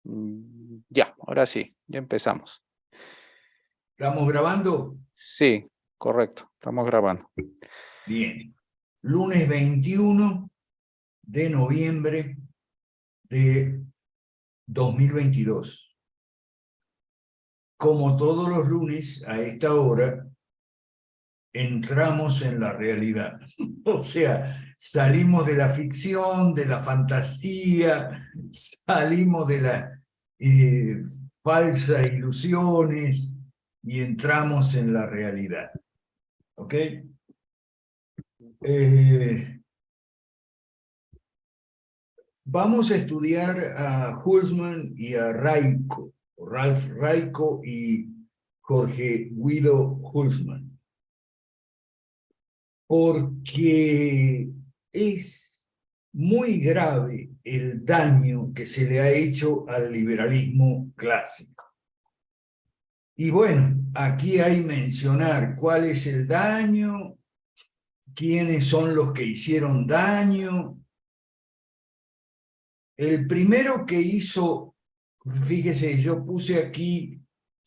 Ya, ahora sí, ya empezamos. ¿Estamos grabando? Sí, correcto, estamos grabando. Bien. Lunes 21 de noviembre de 2022. Como todos los lunes, a esta hora, entramos en la realidad. O sea, salimos de la ficción, de la fantasía, salimos de las falsas ilusiones y entramos en la realidad. ¿Ok? Vamos a estudiar a Hulsmann y a Raico, Ralph Raico y Jorge Guido Hulsmann, porque es muy grave el daño que se le ha hecho al liberalismo clásico. Y bueno, aquí hay mencionar cuál es el daño, quiénes son los que hicieron daño. El primero que hizo, fíjese, yo puse aquí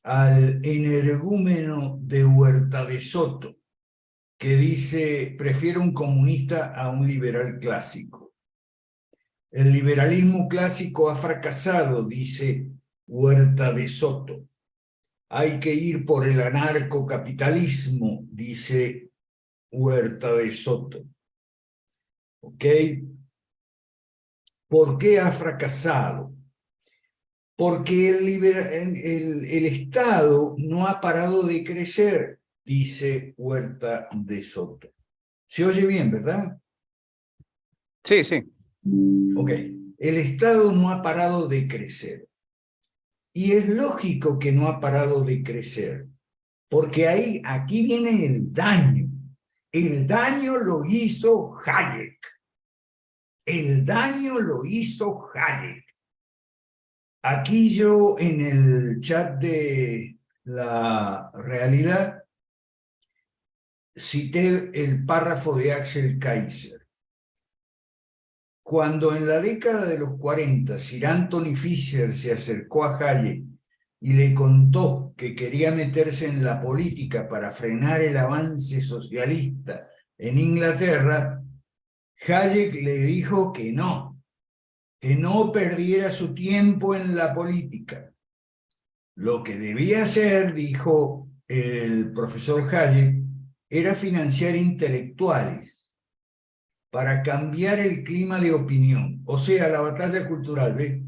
al energúmeno de Huerta de Soto, que dice, prefiero un comunista a un liberal clásico. El liberalismo clásico ha fracasado, dice Huerta de Soto. Hay que ir por el anarcocapitalismo, dice Huerta de Soto. ¿Ok? ¿Por qué ha fracasado? Porque el Estado no ha parado de crecer, dice Huerta de Soto. ¿Se oye bien, verdad? Sí, sí. Ok. El Estado no ha parado de crecer. Y es lógico que no ha parado de crecer, porque aquí viene el daño. El daño lo hizo Hayek. El daño lo hizo Hayek. Aquí yo en el chat de la realidad cité el párrafo de Axel Kaiser. Cuando en la década de los 40 Sir Anthony Fisher se acercó a Hayek y le contó que quería meterse en la política para frenar el avance socialista en Inglaterra, Hayek le dijo que no perdiera su tiempo en la política. Lo que debía hacer, dijo el profesor Hayek, era financiar intelectuales para cambiar el clima de opinión, o sea, la batalla cultural, ¿ves?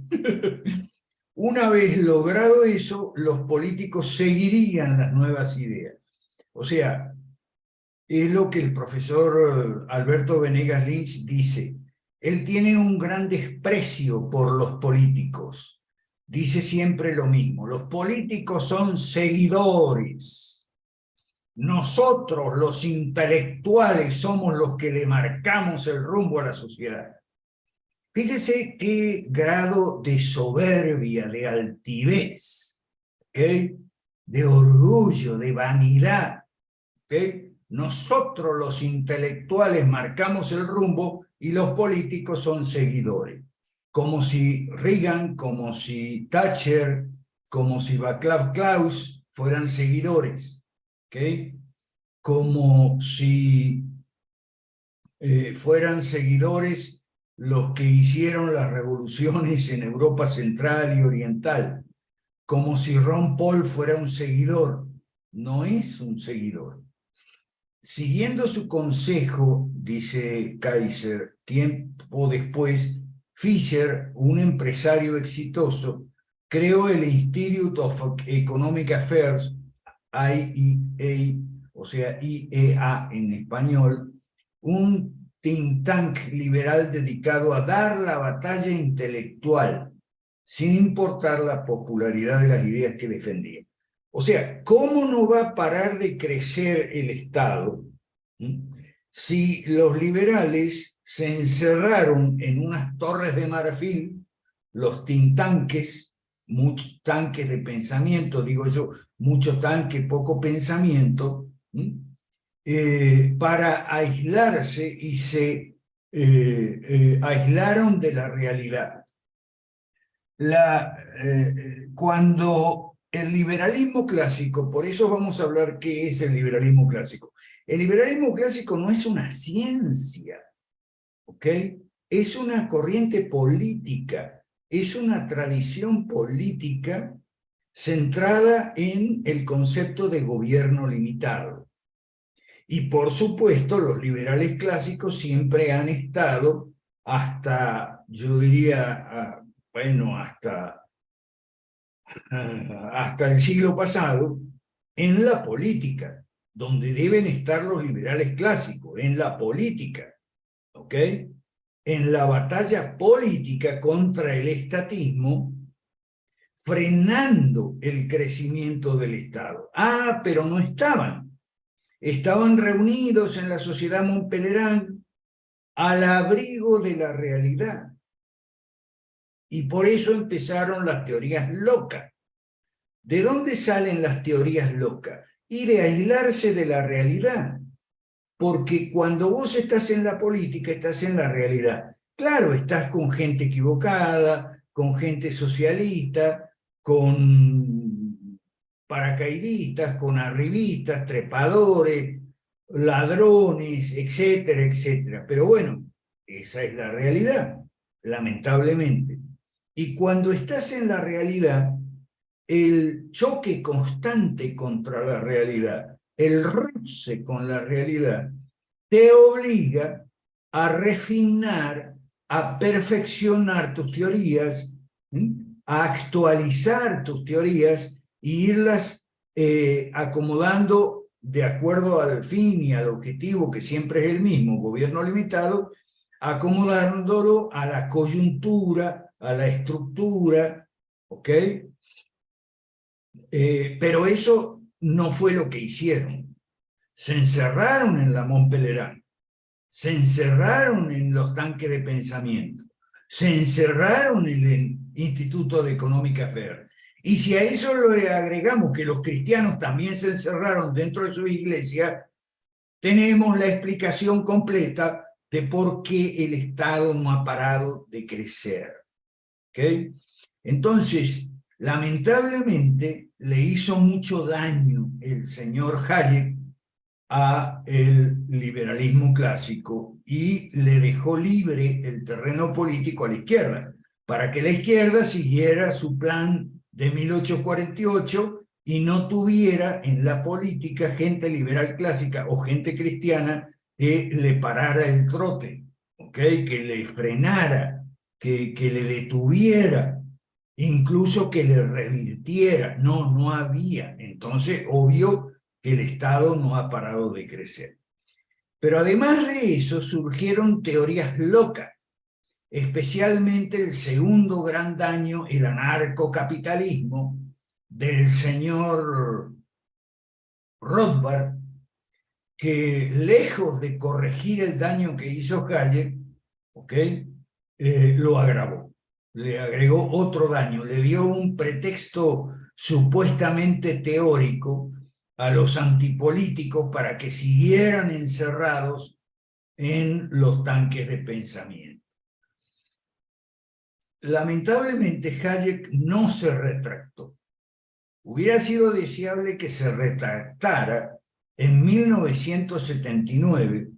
Una vez logrado eso, los políticos seguirían las nuevas ideas. O sea, es lo que el profesor Alberto Venegas Lynch dice. Él tiene un gran desprecio por los políticos. Dice siempre lo mismo. Los políticos son seguidores. Nosotros, los intelectuales, somos los que le marcamos el rumbo a la sociedad. Fíjese qué grado de soberbia, de altivez, ¿okay? De orgullo, de vanidad, ¿okay? Nosotros los intelectuales marcamos el rumbo y los políticos son seguidores. Como si Reagan, como si Thatcher, como si Václav Klaus fueran seguidores, ¿okay? Como si fueran seguidores los que hicieron las revoluciones en Europa Central y Oriental, como si Ron Paul fuera un seguidor. No es un seguidor. Siguiendo su consejo, dice Kaiser, tiempo después, Fisher, un empresario exitoso, creó el Institute of Economic Affairs, IEA, o sea, IEA en español, un think tank liberal dedicado a dar la batalla intelectual, sin importar la popularidad de las ideas que defendía. O sea, ¿cómo no va a parar de crecer el Estado si los liberales se encerraron en unas torres de marfil, los think tanques, muchos tanques de pensamiento, digo yo, mucho tanque, poco pensamiento, para aislarse y se aislaron de la realidad? cuando el liberalismo clásico, por eso vamos a hablar qué es el liberalismo clásico. El liberalismo clásico no es una ciencia, ¿ok? Es una corriente política, es una tradición política centrada en el concepto de gobierno limitado. Y por supuesto, los liberales clásicos siempre han estado hasta, yo diría, bueno, hasta el siglo pasado, en la política, donde deben estar los liberales clásicos, en la política, ¿ok? En la batalla política contra el estatismo, frenando el crecimiento del Estado. Ah, pero no estaban. Estaban reunidos en la sociedad Montpellier al abrigo de la realidad. Y por eso empezaron las teorías locas. ¿De dónde salen las teorías locas? Y de aislarse de la realidad. Porque cuando vos estás en la política, estás en la realidad. Claro, estás con gente equivocada, con gente socialista, con paracaidistas, con arribistas, trepadores, ladrones, etcétera, etcétera. Pero bueno, esa es la realidad, lamentablemente. Y cuando estás en la realidad, el choque constante contra la realidad, el roce con la realidad, te obliga a refinar, a perfeccionar tus teorías, a actualizar tus teorías e irlas acomodando de acuerdo al fin y al objetivo, que siempre es el mismo, gobierno limitado, acomodándolo a la coyuntura, a la estructura, ¿ok? Pero eso no fue lo que hicieron. Se encerraron en la Montpellier, se encerraron en los tanques de pensamiento, se encerraron en el Instituto de Económica Federal. Y si a eso le agregamos que los cristianos también se encerraron dentro de su iglesia, tenemos la explicación completa de por qué el Estado no ha parado de crecer. ¿Okay? Entonces, lamentablemente, le hizo mucho daño el señor Hayek a el liberalismo clásico y le dejó libre el terreno político a la izquierda, para que la izquierda siguiera su plan de 1848 y no tuviera en la política gente liberal clásica o gente cristiana que le parara el trote, ¿okay? Que le frenara, que le detuviera, incluso que le revirtiera. No, no había. Entonces, obvio que el Estado no ha parado de crecer. Pero además de eso, surgieron teorías locas, especialmente el segundo gran daño, el anarcocapitalismo del señor Rothbard, que lejos de corregir el daño que hizo Hayek, lo agravó. Le agregó otro daño, le dio un pretexto supuestamente teórico a los antipolíticos para que siguieran encerrados en los tanques de pensamiento. Lamentablemente, Hayek no se retractó. Hubiera sido deseable que se retractara en 1979,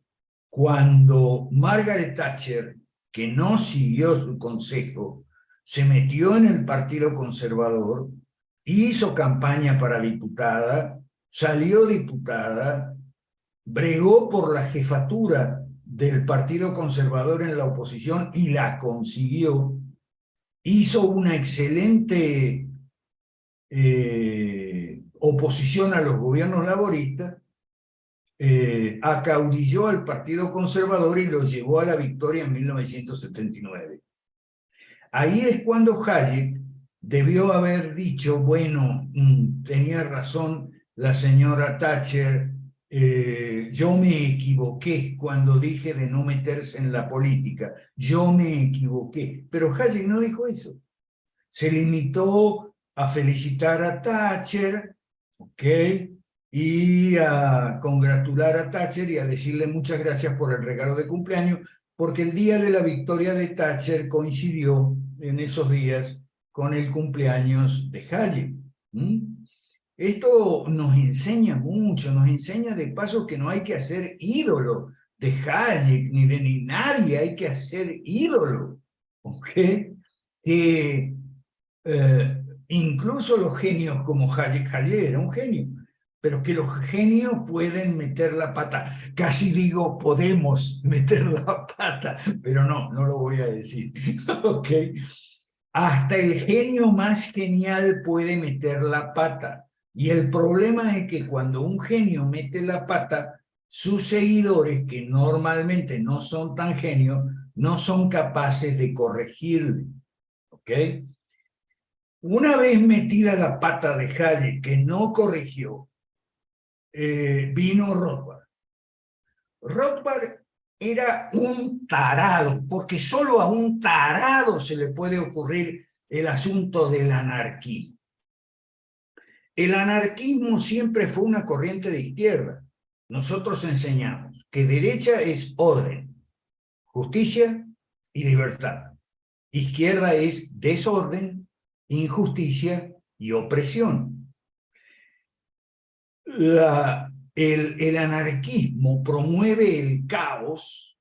cuando Margaret Thatcher, que no siguió su consejo, se metió en el Partido Conservador, hizo campaña para diputada, salió diputada, bregó por la jefatura del Partido Conservador en la oposición y la consiguió, hizo una excelente oposición a los gobiernos laboristas, acaudilló al Partido Conservador y lo llevó a la victoria en 1979. Ahí es cuando Hayek debió haber dicho, bueno, tenía razón la señora Thatcher, yo me equivoqué cuando dije de no meterse en la política, yo me equivoqué. Pero Hayek no dijo eso. Se limitó a felicitar a Thatcher, ¿ok? Y a congratular a Thatcher y a decirle muchas gracias por el regalo de cumpleaños, porque el día de la victoria de Thatcher coincidió en esos días con el cumpleaños de Hayek. Esto nos enseña mucho, nos enseña de paso que no hay que hacer ídolo de Hayek ni de nadie, hay que hacer ídolo, ¿ok? Que incluso los genios como Hayek era un genio, pero que los genios pueden meter la pata. Casi digo, podemos meter la pata, pero no lo voy a decir, ¿ok? Hasta el genio más genial puede meter la pata. Y el problema es que cuando un genio mete la pata, sus seguidores, que normalmente no son tan genios, no son capaces de corregirle, ¿ok? Una vez metida la pata de Hayek, que no corrigió, vino Rothbard. Rothbard era un tarado, porque solo a un tarado se le puede ocurrir el asunto del anarquismo. El anarquismo siempre fue una corriente de izquierda. Nosotros enseñamos que derecha es orden, justicia y libertad. Izquierda es desorden, injusticia y opresión. El anarquismo promueve el caos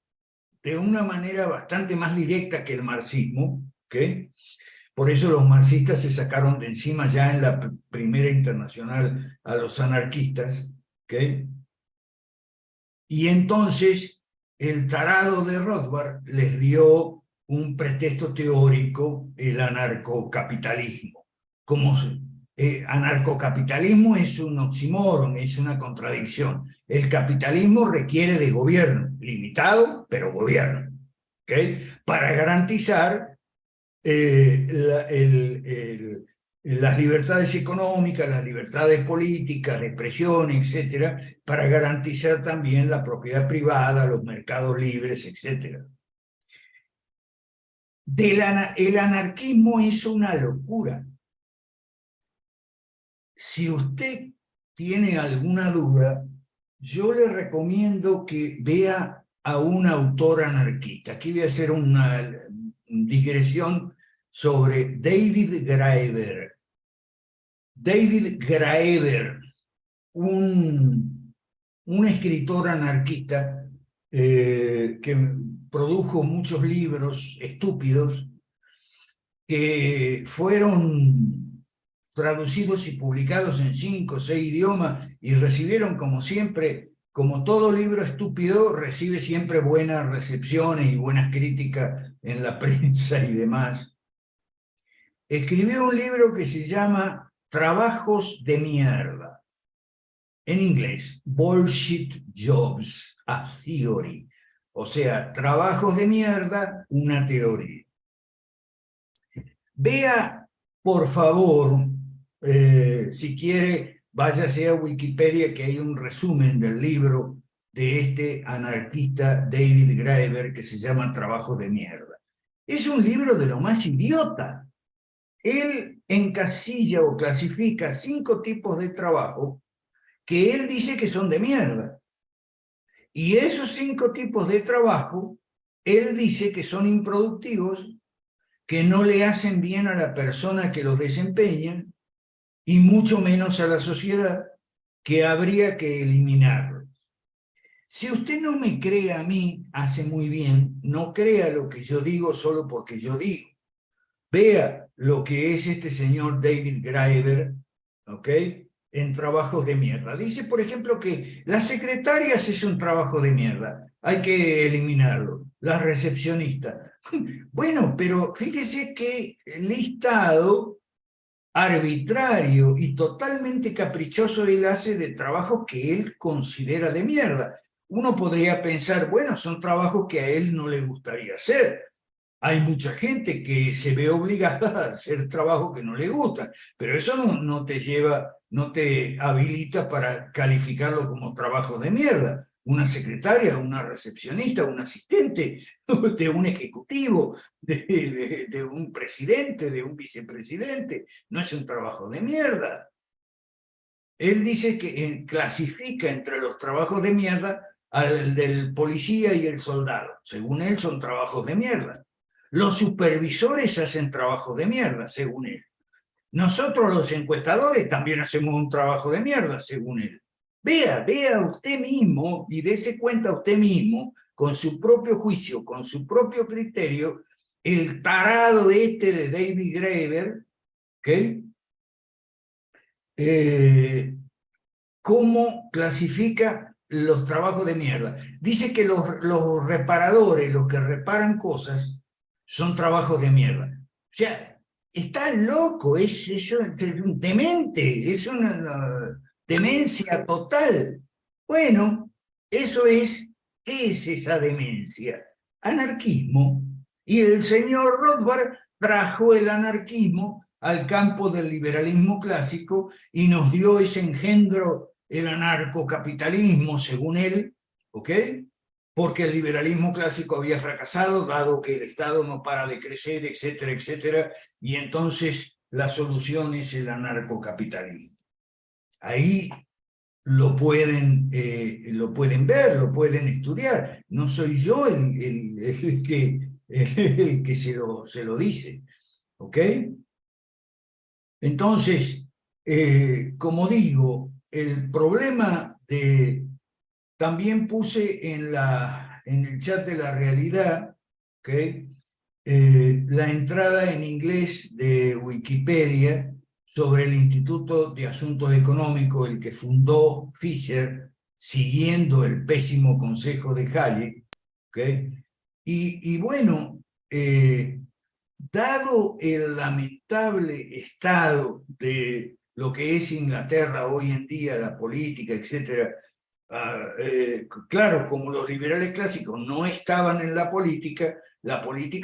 de una manera bastante más directa que el marxismo, ¿ok? Por eso los marxistas se sacaron de encima ya en la primera internacional a los anarquistas, ¿ok? Y entonces el tarado de Rothbard les dio un pretexto teórico, el anarcocapitalismo. Como anarcocapitalismo es un oxímoron, es una contradicción. El capitalismo requiere de gobierno, limitado, pero gobierno, ¿ok? Para garantizar las libertades económicas, las libertades políticas, de expresión, etcétera, para garantizar también la propiedad privada, los mercados libres, etcétera. El anarquismo es una locura. Si usted tiene alguna duda, yo le recomiendo que vea a un autor anarquista. Aquí voy a hacer una digresión sobre David Graeber. David Graeber, un escritor anarquista que produjo muchos libros estúpidos que fueron traducidos y publicados en 5 o 6 idiomas y recibieron, como siempre, como todo libro estúpido, recibe siempre buenas recepciones y buenas críticas en la prensa y demás. Escribió un libro que se llama Trabajos de mierda, en inglés, Bullshit Jobs, a Theory, o sea, trabajos de mierda, una teoría. Vea, por favor, si quiere, váyase a Wikipedia, que hay un resumen del libro de este anarquista David Graeber que se llama Trabajos de mierda. Es un libro de lo más idiota. Él encasilla o clasifica 5 tipos de trabajo que él dice que son de mierda. Y esos 5 tipos de trabajo, él dice que son improductivos, que no le hacen bien a la persona que los desempeña, y mucho menos a la sociedad, que habría que eliminarlos. Si usted no me cree a mí, hace muy bien, no crea lo que yo digo solo porque yo digo. Vea lo que es este señor David Graeber, ¿ok? En trabajos de mierda. Dice, por ejemplo, que las secretarias es un trabajo de mierda, hay que eliminarlo. Las recepcionistas. Bueno, pero fíjese que listado arbitrario y totalmente caprichoso él hace de trabajos que él considera de mierda. Uno podría pensar, bueno, son trabajos que a él no le gustaría hacer. Hay mucha gente que se ve obligada a hacer trabajo que no le gusta, pero eso no te lleva, no te habilita para calificarlo como trabajo de mierda. Una secretaria, una recepcionista, un asistente de un ejecutivo, de un presidente, de un vicepresidente, no es un trabajo de mierda. Él dice que clasifica entre los trabajos de mierda al del policía y el soldado. Según él son trabajos de mierda. Los supervisores hacen trabajo de mierda, según él. Nosotros los encuestadores también hacemos un trabajo de mierda, según él. Vea usted mismo y dése cuenta usted mismo, con su propio juicio, con su propio criterio, el tarado este de David Graeber, ¿okay? ¿Cómo clasifica los trabajos de mierda? Dice que los reparadores, los que reparan cosas, son trabajos de mierda. O sea, está loco, es un demente, es una demencia total. Bueno, eso es, ¿qué es esa demencia? Anarquismo. Y el señor Rothbard trajo el anarquismo al campo del liberalismo clásico y nos dio ese engendro, el anarcocapitalismo, según él, ¿ok? Porque el liberalismo clásico había fracasado, dado que el Estado no para de crecer, etcétera, etcétera, y entonces la solución es el anarcocapitalismo. Ahí lo pueden ver, lo pueden estudiar. No soy yo el que se lo dice, ¿ok? Entonces, como digo, el problema de... También puse en el chat de la realidad, ¿okay? La entrada en inglés de Wikipedia sobre el Instituto de Asuntos Económicos, el que fundó Fisher, siguiendo el pésimo consejo de Hayek, ¿okay? Y bueno, dado el lamentable estado de lo que es Inglaterra hoy en día, la política, etcétera, claro, como los liberales clásicos no estaban en la política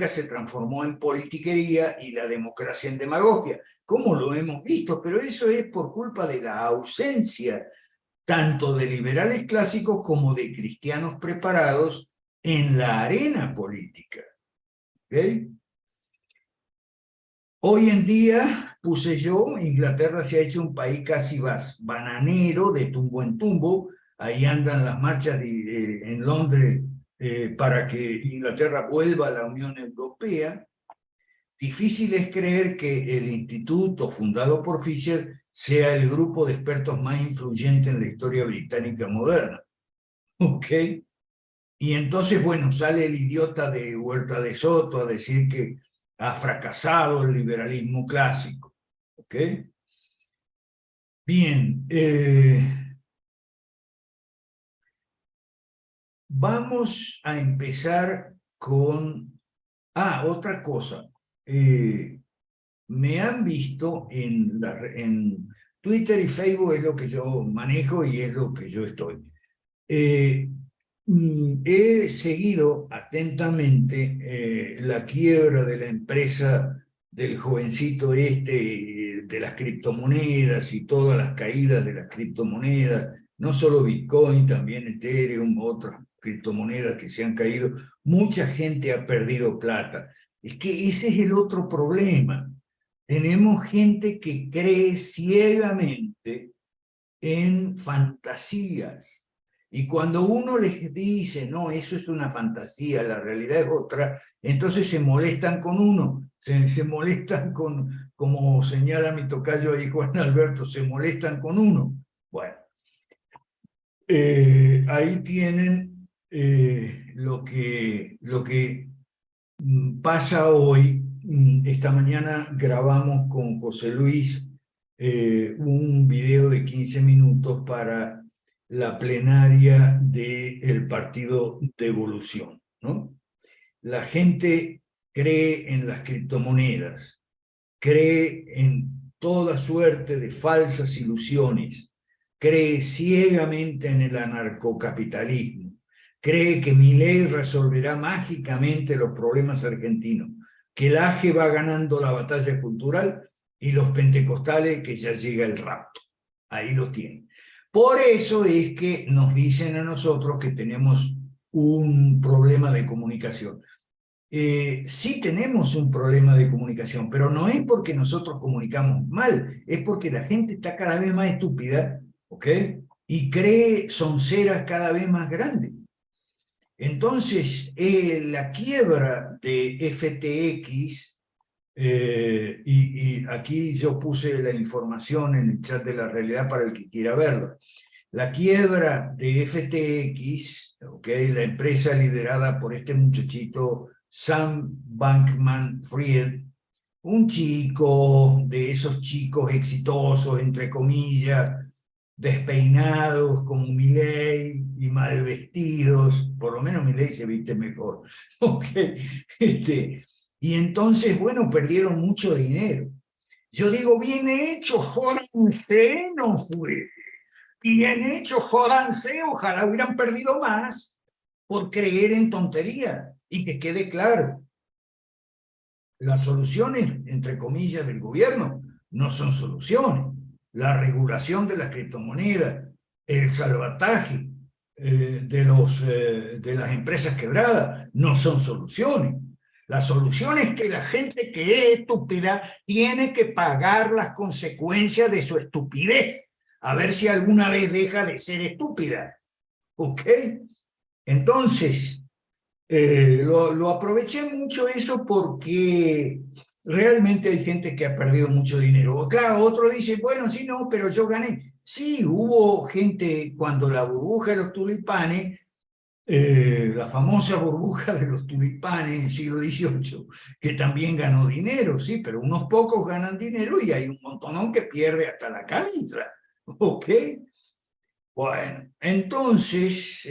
se transformó en politiquería y la democracia en demagogia, como lo hemos visto, pero eso es por culpa de la ausencia tanto de liberales clásicos como de cristianos preparados en la arena política. ¿Okay? Hoy en día, puse yo, Inglaterra se ha hecho un país casi bananero, de tumbo en tumbo. Ahí andan las marchas en Londres para que Inglaterra vuelva a la Unión Europea. Difícil es creer que el instituto fundado por Fisher sea el grupo de expertos más influyente en la historia británica moderna. ¿Ok? Y entonces, bueno, sale el idiota de Huerta de Soto a decir que ha fracasado el liberalismo clásico. ¿Ok? Bien. Vamos a empezar con... otra cosa. Me han visto en Twitter y Facebook, es lo que yo manejo y es lo que yo estoy. He seguido atentamente la quiebra de la empresa del jovencito de las criptomonedas y todas las caídas de las criptomonedas, no solo Bitcoin, también Ethereum, otras criptomonedas que se han caído. Mucha gente ha perdido plata. Es que ese es el otro problema. Tenemos gente que cree ciegamente en fantasías. Y cuando uno les dice, no, eso es una fantasía, la realidad es otra, entonces se molestan con uno, se molestan con, como señala mi tocayo ahí Juan Alberto, se molestan con uno. Bueno, ahí tienen lo que pasa hoy. Esta mañana grabamos con José Luis un video de 15 minutos para la plenaria del Partido de Evolución, ¿no? La gente cree en las criptomonedas, cree en toda suerte de falsas ilusiones, cree ciegamente en el anarcocapitalismo, cree que Milei resolverá mágicamente los problemas argentinos, que el AGE va ganando la batalla cultural y los pentecostales que ya llega el rapto. Ahí lo tienen. Por eso es que nos dicen a nosotros que tenemos un problema de comunicación. Sí tenemos un problema de comunicación, pero no es porque nosotros comunicamos mal, es porque la gente está cada vez más estúpida, ¿ok? Y cree sonceras cada vez más grandes. Entonces, la quiebra de FTX, y aquí yo puse la información en el chat de la realidad para el que quiera verlo. La quiebra de FTX, ¿okay? La empresa liderada por este muchachito Sam Bankman-Fried, un chico de esos chicos exitosos, entre comillas, despeinados como Milei y mal vestidos, por lo menos Milei se viste mejor, ¿okay? Y entonces, bueno, perdieron mucho dinero. Yo digo, bien hecho, jódanse, no fue. Bien hecho, jódanse, ojalá hubieran perdido más por creer en tontería. Y que quede claro, las soluciones, entre comillas, del gobierno no son soluciones. La regulación de las criptomonedas, el salvataje de las empresas quebradas no son soluciones. La solución es que la gente que es estúpida tiene que pagar las consecuencias de su estupidez. A ver si alguna vez deja de ser estúpida. ¿Ok? Entonces, lo aproveché mucho eso porque realmente hay gente que ha perdido mucho dinero. Claro, otro dice, bueno, sí, no, pero yo gané. Sí, hubo gente cuando la burbuja de los tulipanes, la famosa burbuja de los tulipanes en el siglo XVIII, que también ganó dinero, sí, pero unos pocos ganan dinero y hay un montonón que pierde hasta la camisa. ¿Ok? Bueno, entonces,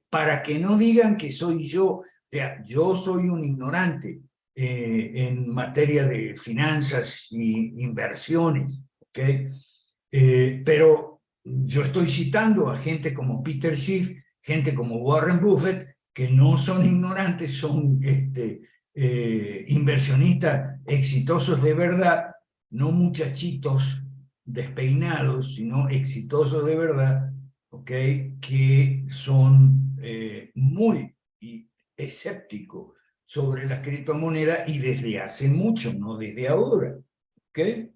para que no digan que soy yo, o sea, yo soy un ignorante en materia de finanzas y inversiones, ¿ok? Pero yo estoy citando a gente como Peter Schiff, gente como Warren Buffett, que no son ignorantes, son inversionistas exitosos de verdad, no muchachitos despeinados, sino exitosos de verdad, ¿okay? Que son muy escépticos sobre las criptomonedas y desde hace mucho, no desde ahora. ¿Okay?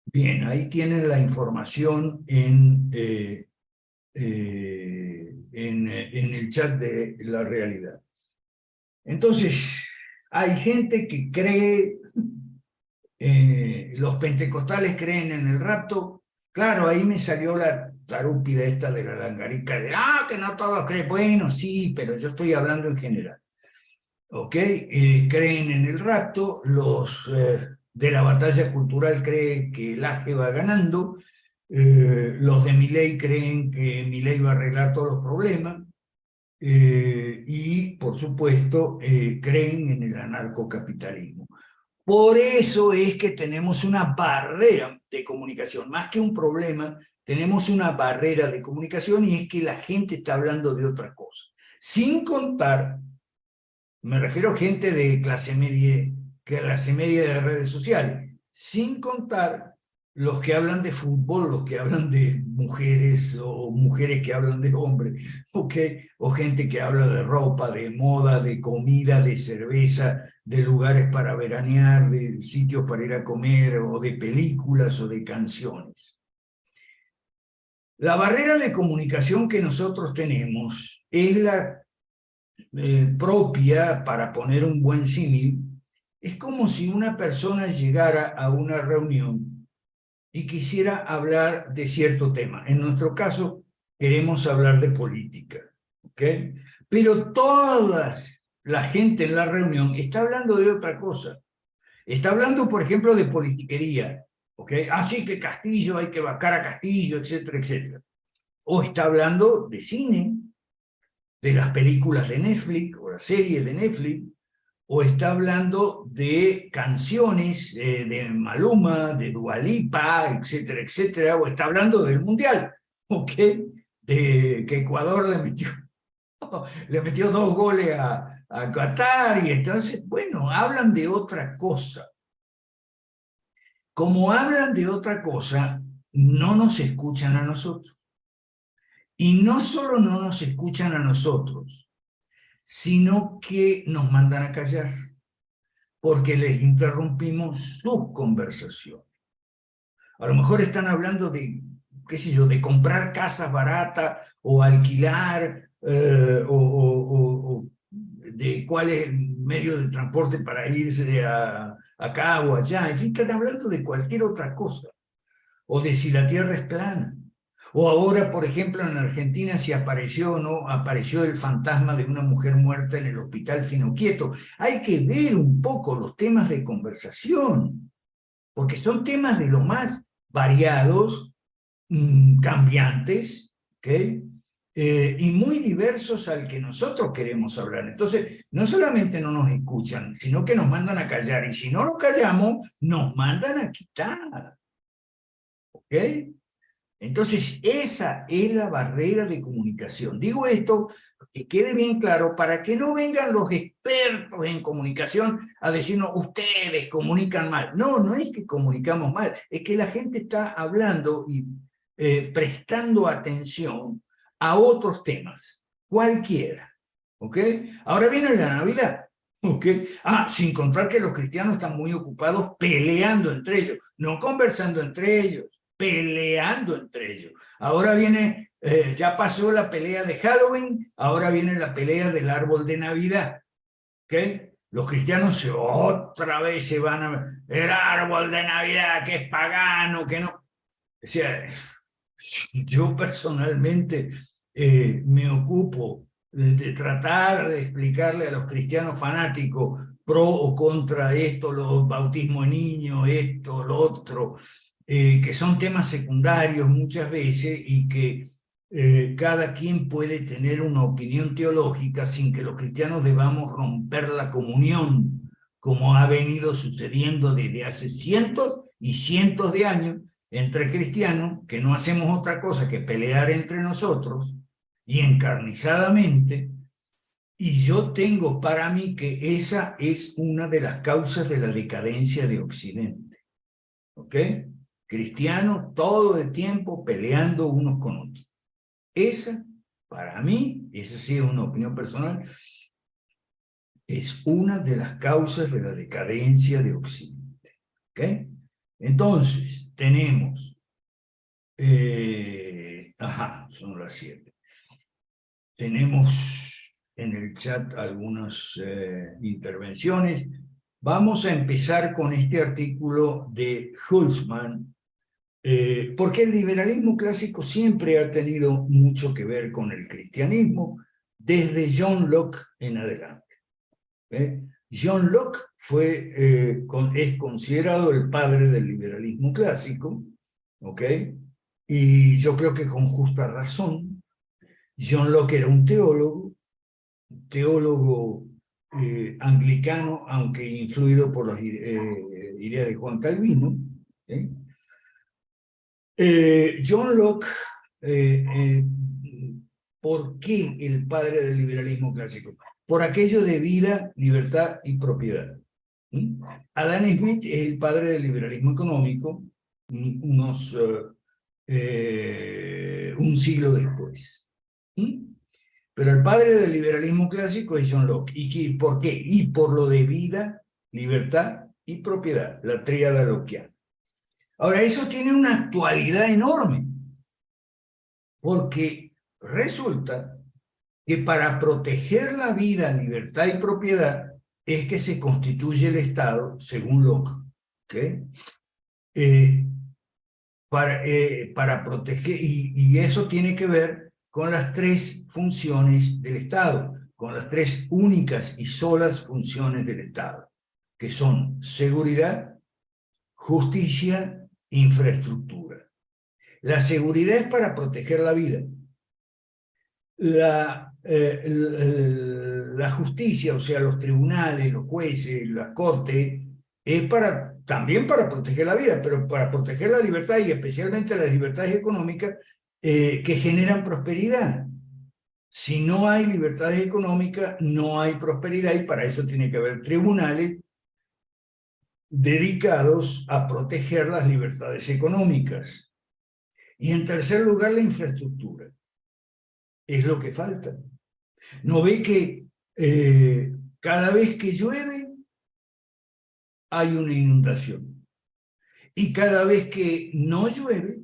Bien, ahí tienen la información en el chat de la realidad. Entonces, hay gente que cree, los pentecostales creen en el rapto. Claro, ahí me salió la tarúpida esta de la langarica de, que no todos creen. Bueno, sí, pero yo estoy hablando en general. ¿Ok? Creen en el rapto, los de la batalla cultural creen que el AGE va ganando, los de Milei creen que Milei va a arreglar todos los problemas, y por supuesto creen en el anarcocapitalismo. Por eso es que tenemos una barrera de comunicación, más que un problema, tenemos una barrera de comunicación y es que la gente está hablando de otra cosa. Sin contar, me refiero a gente de clase media de redes sociales, sin contar los que hablan de fútbol, los que hablan de mujeres o mujeres que hablan de hombres, ¿okay? O gente que habla de ropa, de moda, de comida, de cerveza, de lugares para veranear, de sitios para ir a comer, o de películas o de canciones. La barrera de comunicación que nosotros tenemos es la propia, para poner un buen símil, es como si una persona llegara a una reunión y quisiera hablar de cierto tema. En nuestro caso, queremos hablar de política, ¿ok? Pero toda la gente en la reunión está hablando de otra cosa. Está hablando, por ejemplo, de politiquería, ¿ok? Sí, que Castillo, hay que vacar a Castillo, etcétera, etcétera. O está hablando de cine, de las películas de Netflix o las series de Netflix, o está hablando de canciones de Maluma, de Dua Lipa, etcétera, etcétera, o está hablando del Mundial, ¿ok? De que Ecuador le metió 2 goles a Qatar, y entonces, bueno, hablan de otra cosa. Como hablan de otra cosa, no nos escuchan a nosotros. Y no solo no nos escuchan a nosotros, sino que nos mandan a callar, porque les interrumpimos sus conversaciones. A lo mejor están hablando de, qué sé yo, de comprar casas baratas, o alquilar, o de cuál es el medio de transporte para irse acá o allá. En fin, están hablando de cualquier otra cosa. O de si la Tierra es plana. O ahora, por ejemplo, en Argentina, si apareció o no apareció el fantasma de una mujer muerta en el hospital Finoquieto. Hay que ver un poco los temas de conversación, porque son temas de lo más variados, cambiantes, ¿ok? Y muy diversos al que nosotros queremos hablar. Entonces, no solamente no nos escuchan, sino que nos mandan a callar. Y si no los callamos, nos mandan a quitar. ¿Ok? Entonces, esa es la barrera de comunicación. Digo esto que quede bien claro para que no vengan los expertos en comunicación a decirnos, ustedes comunican mal. No, no es que comunicamos mal, es que la gente está hablando y prestando atención a otros temas, cualquiera. ¿Ok? Ahora viene la Navidad. ¿Ok? Sin contar que los cristianos están muy ocupados peleando entre ellos, no conversando entre ellos, peleando entre ellos. Ahora viene, ya pasó la pelea de Halloween, ahora viene la pelea del árbol de Navidad. ¿Ok? Los cristianos otra vez se van a... El árbol de Navidad, que es pagano, que no... O sea, yo personalmente me ocupo de tratar de explicarle a los cristianos fanáticos pro o contra esto, los bautismos de niños, esto, lo otro, que son temas secundarios muchas veces y que cada quien puede tener una opinión teológica sin que los cristianos debamos romper la comunión, como ha venido sucediendo desde hace cientos y cientos de años entre cristianos, que no hacemos otra cosa que pelear entre nosotros y encarnizadamente. Y yo tengo para mí que esa es una de las causas de la decadencia de Occidente. ¿Ok? Cristianos todo el tiempo peleando unos con otros. Esa, para mí, esa sí es una opinión personal, es una de las causas de la decadencia de Occidente. ¿Ok? Entonces, tenemos, son las 7. Tenemos en el chat algunas intervenciones. Vamos a empezar con este artículo de Hulsmann, porque el liberalismo clásico siempre ha tenido mucho que ver con el cristianismo, desde John Locke en adelante. John Locke es considerado el padre del liberalismo clásico, ¿ok? Y yo creo que con justa razón. John Locke era un teólogo anglicano, aunque influido por las ideas de Juan Calvino. John Locke, ¿por qué el padre del liberalismo clásico? Por aquello de vida, libertad y propiedad. Adam Smith es el padre del liberalismo económico, un siglo después. Pero el padre del liberalismo clásico es John Locke. ¿Y por qué? Y por lo de vida, libertad y propiedad, la tríada lockeana. Ahora, eso tiene una actualidad enorme, porque resulta que para proteger la vida, libertad y propiedad es que se constituye el Estado, según Locke. ¿Okay? Para proteger, y eso tiene que ver con las 3 funciones del Estado, con las 3 únicas y solas funciones del Estado, que son seguridad, justicia, infraestructura. La seguridad es para proteger la vida. La justicia, o sea, los tribunales, los jueces, las cortes, es también para proteger la vida, pero para proteger la libertad y especialmente las libertades económicas que generan prosperidad. Si no hay libertades económicas, no hay prosperidad y para eso tiene que haber tribunales dedicados a proteger las libertades económicas. Y en tercer lugar, la infraestructura. Es lo que falta. ¿No ve que cada vez que llueve hay una inundación? Y cada vez que no llueve,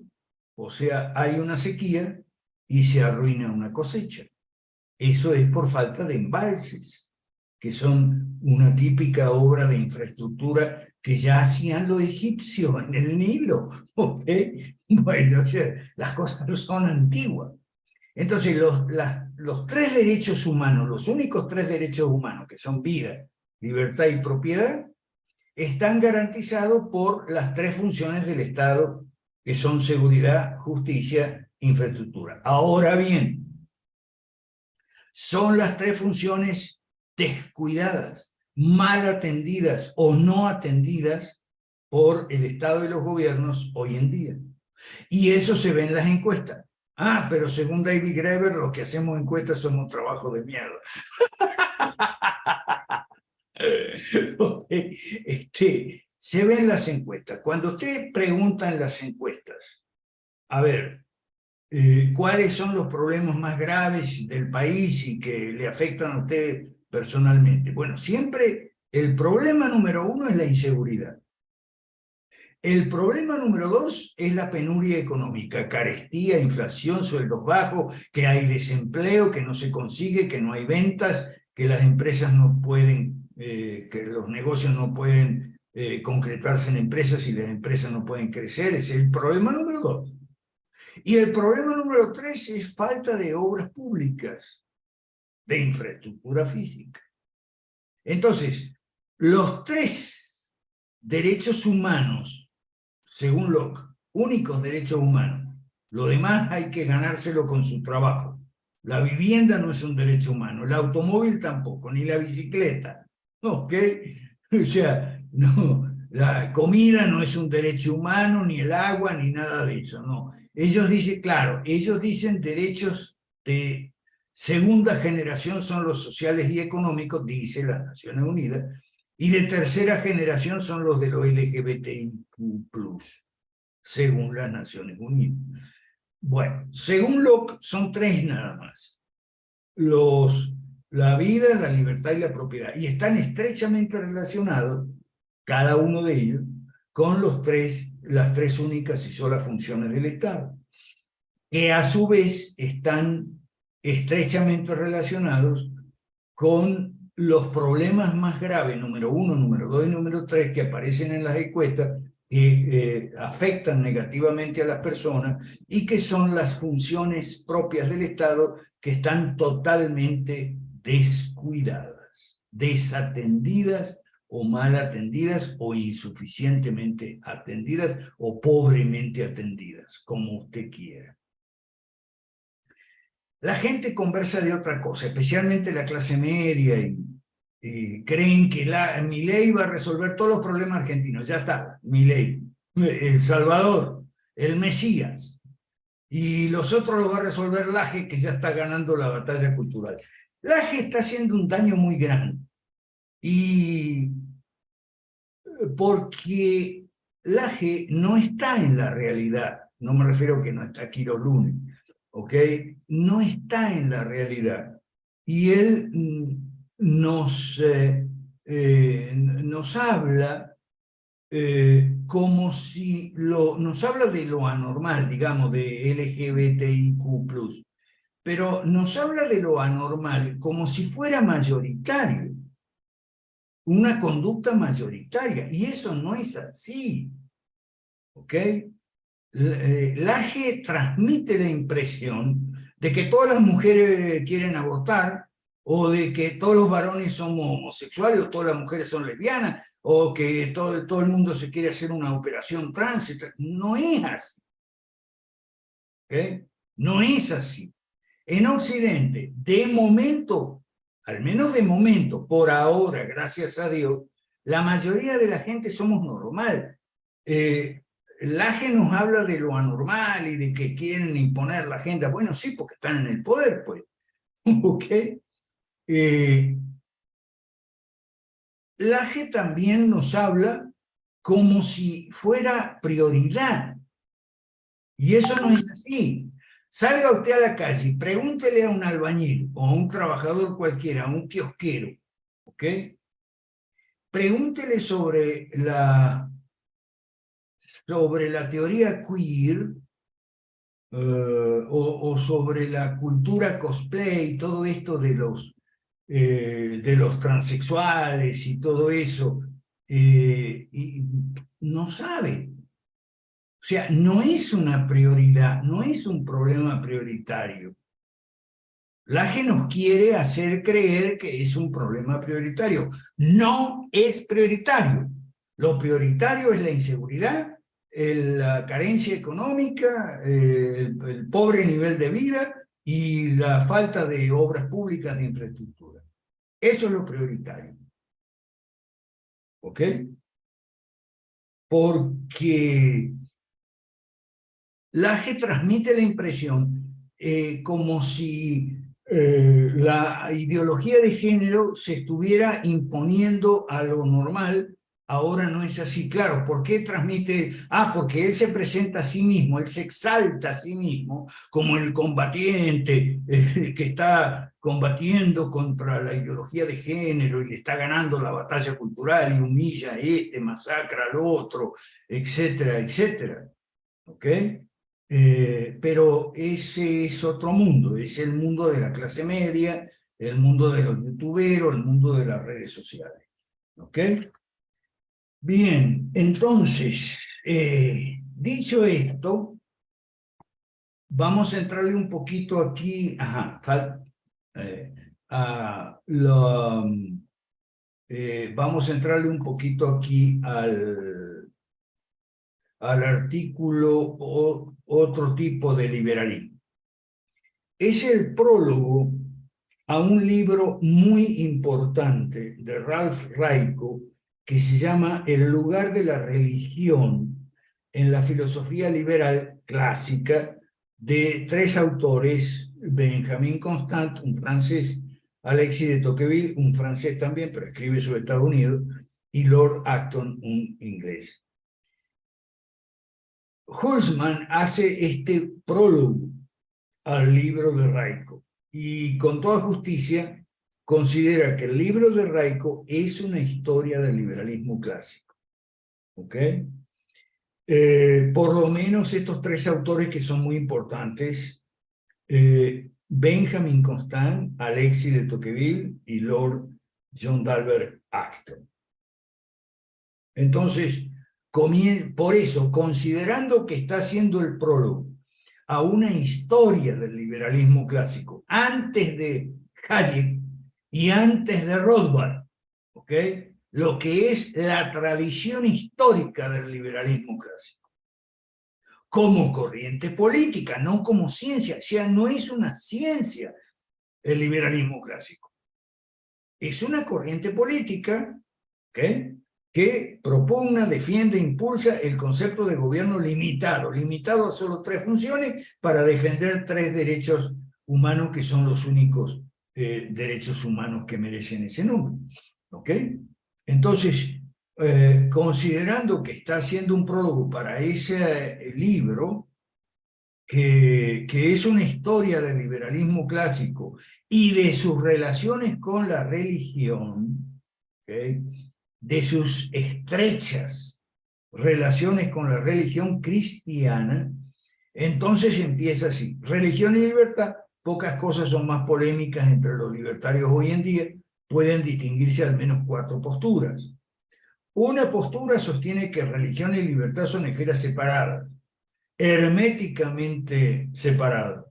o sea, hay una sequía y se arruina una cosecha. Eso es por falta de embalses, que son una típica obra de infraestructura que ya hacían los egipcios en el Nilo. ¿Ok? Bueno, o sea, las cosas no son antiguas. Entonces, los tres derechos humanos, los únicos tres derechos humanos, que son vida, libertad y propiedad, están garantizados por las tres funciones del Estado, que son seguridad, justicia, infraestructura. Ahora bien, son las tres funciones descuidadas, mal atendidas o no atendidas por el Estado y los gobiernos hoy en día. Y eso se ve en las encuestas. Ah, pero según David Graeber, los que hacemos encuestas somos trabajo de mierda. Se ven las encuestas. Cuando usted pregunta en las encuestas, a ver, ¿cuáles son los problemas más graves del país y que le afectan a usted personalmente? Bueno, siempre el problema número uno es la inseguridad. El problema número dos es la penuria económica, carestía, inflación, sueldos bajos, que hay desempleo, que no se consigue, que no hay ventas, que las empresas no pueden, que los negocios no pueden concretarse en empresas y las empresas no pueden crecer. Ese es el problema número dos. Y el problema número tres es falta de obras públicas, de infraestructura física. Entonces, los tres derechos humanos, según Locke, únicos derechos humanos. Lo demás hay que ganárselo con su trabajo. La vivienda no es un derecho humano, el automóvil tampoco, ni la bicicleta. ¿Ok? O sea, no, la comida no es un derecho humano, ni el agua, ni nada de eso, no. Ellos dicen, claro, ellos dicen derechos de segunda generación son los sociales y económicos, dice las Naciones Unidas, y de tercera generación son los de los LGBTIQ+, según las Naciones Unidas. Bueno, según Locke, son tres nada más. La vida, la libertad y la propiedad. Y están estrechamente relacionados, cada uno de ellos, con las tres únicas y solas funciones del Estado, que a su vez están estrechamente relacionados con los problemas más graves, número uno, número dos y número tres, que aparecen en las encuestas, que afectan negativamente a las personas y que son las funciones propias del Estado que están totalmente descuidadas, desatendidas o mal atendidas o insuficientemente atendidas o pobremente atendidas, como usted quiera. La gente conversa de otra cosa, especialmente la clase media, y creen que Milei va a resolver todos los problemas argentinos. Ya está, Milei, El Salvador, el Mesías. Y los otros los va a resolver Laje, que ya está ganando la batalla cultural. Laje está haciendo un daño muy grande. Y porque Laje no está en la realidad, no me refiero a que no está aquí los lunes, ¿ok? No está en la realidad. Y él nos habla como si nos habla de lo anormal, digamos, de LGBTIQ+, pero nos habla de lo anormal como si fuera mayoritario, una conducta mayoritaria, y eso no es así, ¿ok? Laje transmite la impresión de que todas las mujeres quieren abortar, o de que todos los varones somos homosexuales, o todas las mujeres son lesbianas, o que todo el mundo se quiere hacer una operación trans. No es así. ¿Okay? No es así. En Occidente, de momento, al menos de momento, por ahora, gracias a Dios, la mayoría de la gente somos normal. Laje nos habla de lo anormal y de que quieren imponer la agenda. Bueno, sí, porque están en el poder, pues. ¿Ok? Laje también nos habla como si fuera prioridad. Y eso no es así. Salga usted a la calle, pregúntele a un albañil o a un trabajador cualquiera, a un kiosquero, ¿ok? Pregúntele sobre la teoría queer o sobre la cultura cosplay, todo esto de los transexuales y todo eso, y no sabe. O sea, no es una prioridad, no es un problema prioritario. La gente nos quiere hacer creer que es un problema prioritario. No es prioritario. Lo prioritario es la inseguridad, la carencia económica, el pobre nivel de vida y la falta de obras públicas de infraestructura. Eso es lo prioritario. ¿Ok? Porque la gente transmite la impresión como si la ideología de género se estuviera imponiendo a lo normal. Ahora no es así. Claro, ¿por qué transmite? Porque él se presenta a sí mismo, él se exalta a sí mismo como el combatiente que está combatiendo contra la ideología de género y le está ganando la batalla cultural y humilla a este, masacra al otro, etcétera, etcétera. ¿Ok? Pero ese es otro mundo, es el mundo de la clase media, el mundo de los youtuberos, el mundo de las redes sociales. ¿Ok? Bien, entonces, dicho esto, vamos a entrarle un poquito aquí, vamos a entrarle un poquito aquí al artículo o otro tipo de liberalismo. Es el prólogo a un libro muy importante de Ralph Raico que se llama El lugar de la religión en la filosofía liberal clásica, de tres autores: Benjamin Constant, un francés; Alexis de Tocqueville, un francés también, pero escribe sobre Estados Unidos; y Lord Acton, un inglés. Holzman hace este prólogo al libro de Raico y con toda justicia considera que el libro de Raico es una historia del liberalismo clásico. ¿Ok? Por lo menos estos tres autores que son muy importantes, Benjamin Constant, Alexis de Tocqueville y Lord John Dalbert Acton. Entonces, por eso, considerando que está haciendo el prólogo a una historia del liberalismo clásico, antes de Hayek y antes de Rothbard, ¿ok? Lo que es la tradición histórica del liberalismo clásico, como corriente política, no como ciencia. O sea, no es una ciencia el liberalismo clásico. Es una corriente política, ¿ok?, que propugna, defiende, impulsa el concepto de gobierno limitado a solo tres funciones para defender tres derechos humanos que son los únicos derechos humanos que merecen ese nombre. ¿Ok? Entonces, considerando que está haciendo un prólogo para ese libro, que es una historia del liberalismo clásico y de sus relaciones con la religión, ¿okay?, de sus estrechas relaciones con la religión cristiana, entonces empieza así: religión y libertad, pocas cosas son más polémicas entre los libertarios hoy en día, pueden distinguirse al menos cuatro posturas. Una postura sostiene que religión y libertad son esferas separadas, herméticamente separadas.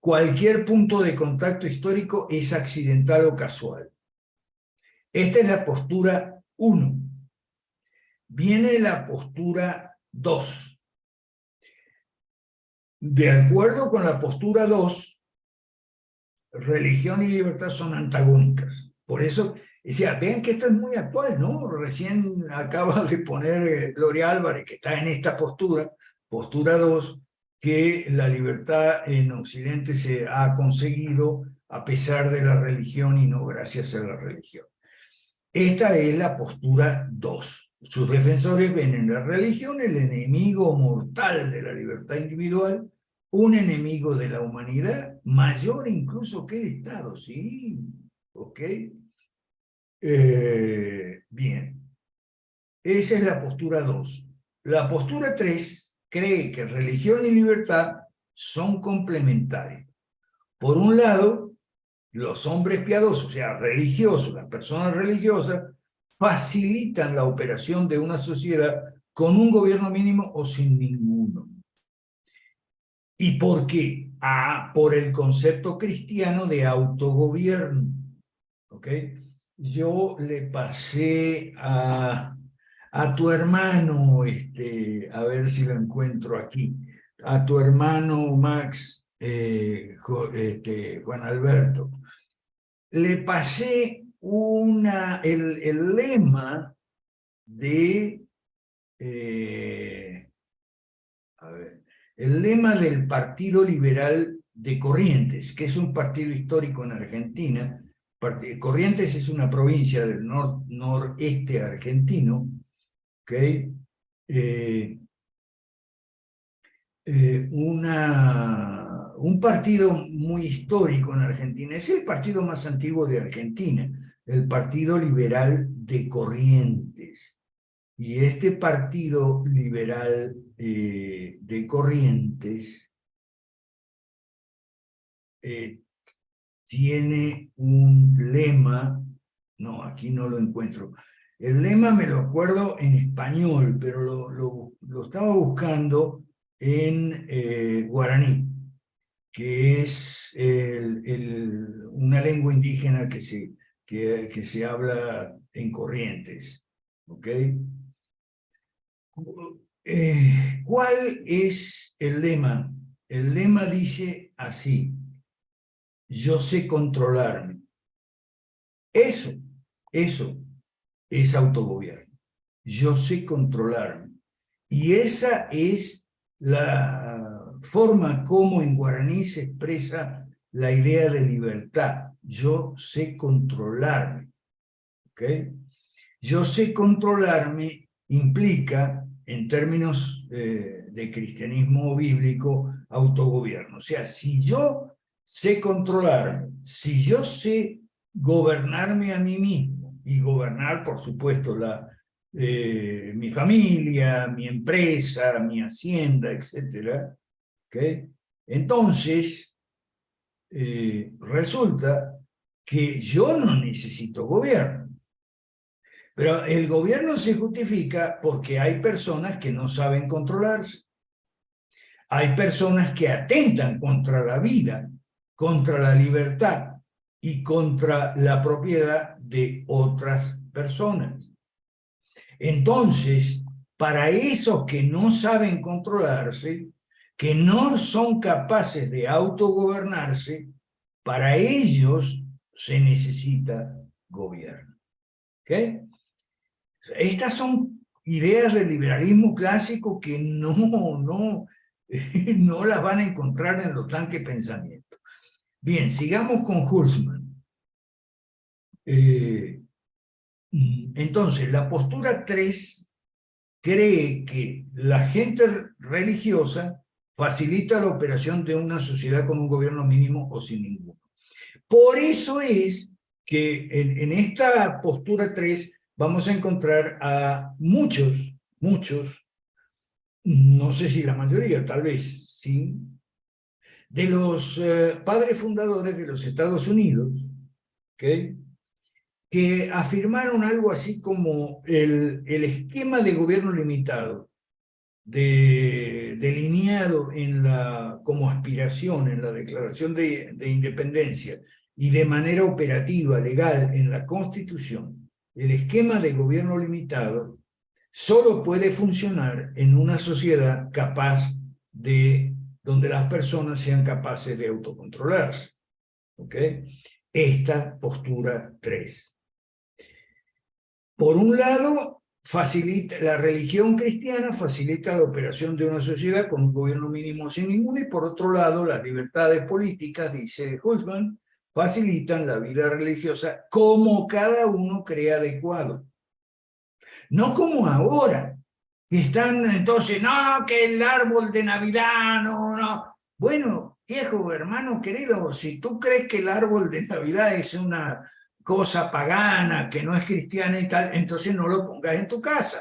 Cualquier punto de contacto histórico es accidental o casual. Esta es la postura 1. Viene la postura 2. De acuerdo con la postura 2, religión y libertad son antagónicas. Por eso, vean que esto es muy actual, ¿no? Recién acaba de poner Gloria Álvarez, que está en esta postura 2, que la libertad en Occidente se ha conseguido a pesar de la religión y no gracias a la religión. Esta es la postura 2. Sus defensores ven en la religión el enemigo mortal de la libertad individual, un enemigo de la humanidad, mayor incluso que el Estado. ¿Sí? ¿Ok? Bien. Esa es la postura 2. La postura 3 cree que religión y libertad son complementarios. Por un lado, los hombres piadosos, o sea, religiosos, las personas religiosas, facilitan la operación de una sociedad con un gobierno mínimo o sin ninguno. ¿Y por qué? Por el concepto cristiano de autogobierno. ¿Ok? Yo le pasé a tu hermano, a ver si lo encuentro aquí, a tu hermano Max, Juan Alberto, le pasé el lema de, a ver, el lema del Partido Liberal de Corrientes, que es un partido histórico en Argentina. Corrientes es una provincia del noreste argentino, ¿ok? Un partido muy histórico en Argentina, es el partido más antiguo de Argentina, el Partido Liberal de Corrientes. Y este Partido Liberal de Corrientes tiene un lema, no, aquí no lo encuentro. El lema me lo acuerdo en español, pero lo estaba buscando en guaraní, que es una lengua indígena que se habla en Corrientes. ¿Ok? ¿Cuál es el lema? El lema dice así: yo sé controlarme. Eso es autogobierno. Yo sé controlarme. Y esa es la forma como en guaraní se expresa la idea de libertad. Yo sé controlarme. ¿Ok? Yo sé controlarme implica, en términos de cristianismo bíblico, autogobierno. O sea, si yo sé controlarme, si yo sé gobernarme a mí mismo, y gobernar, por supuesto, mi familia, mi empresa, mi hacienda, etc., ¿okay? Entonces, resulta que yo no necesito gobierno. Pero el gobierno se justifica porque hay personas que no saben controlarse. Hay personas que atentan contra la vida, contra la libertad y contra la propiedad de otras personas. Entonces, para esos que no saben controlarse, que no son capaces de autogobernarse, para ellos se necesita gobierno. ¿Ok? Estas son ideas del liberalismo clásico que no las van a encontrar en los tanques pensamientos. Bien, sigamos con Husserl. Entonces, la postura 3 cree que la gente religiosa facilita la operación de una sociedad con un gobierno mínimo o sin ninguno. Por eso es que en esta postura 3 vamos a encontrar a muchos, no sé si la mayoría, tal vez sí, de los padres fundadores de los Estados Unidos, ¿okay? Que afirmaron algo así como el esquema de gobierno limitado, delineado como aspiración en la Declaración de Independencia y de manera operativa, legal, en la Constitución. El esquema de gobierno limitado solo puede funcionar en una sociedad donde las personas sean capaces de autocontrolarse. ¿Ok? Esta postura 3. Por un lado, la religión cristiana facilita la operación de una sociedad con un gobierno mínimo sin ninguno, y por otro lado, las libertades políticas, dice Husserl, facilitan la vida religiosa como cada uno cree adecuado. No como ahora, que están entonces, no, que el árbol de Navidad, no. Bueno, viejo, hermano querido, si tú crees que el árbol de Navidad es una cosa pagana, que no es cristiana y tal, entonces no lo pongas en tu casa.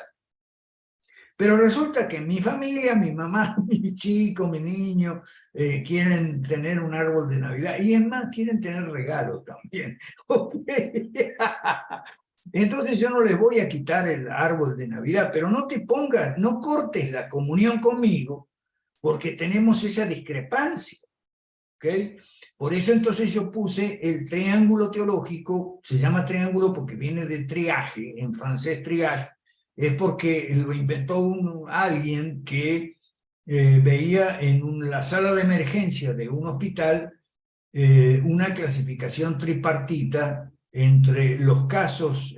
Pero resulta que mi familia, mi mamá, mi chico, mi niño, quieren tener un árbol de Navidad y es más, quieren tener regalos también. Entonces yo no les voy a quitar el árbol de Navidad, pero no te pongas, no cortes la comunión conmigo porque tenemos esa discrepancia. ¿Okay? Por eso entonces yo puse el triángulo teológico, se llama triángulo porque viene de triaje, en francés triage, es porque lo inventó alguien que veía en la sala de emergencia de un hospital una clasificación tripartita entre los casos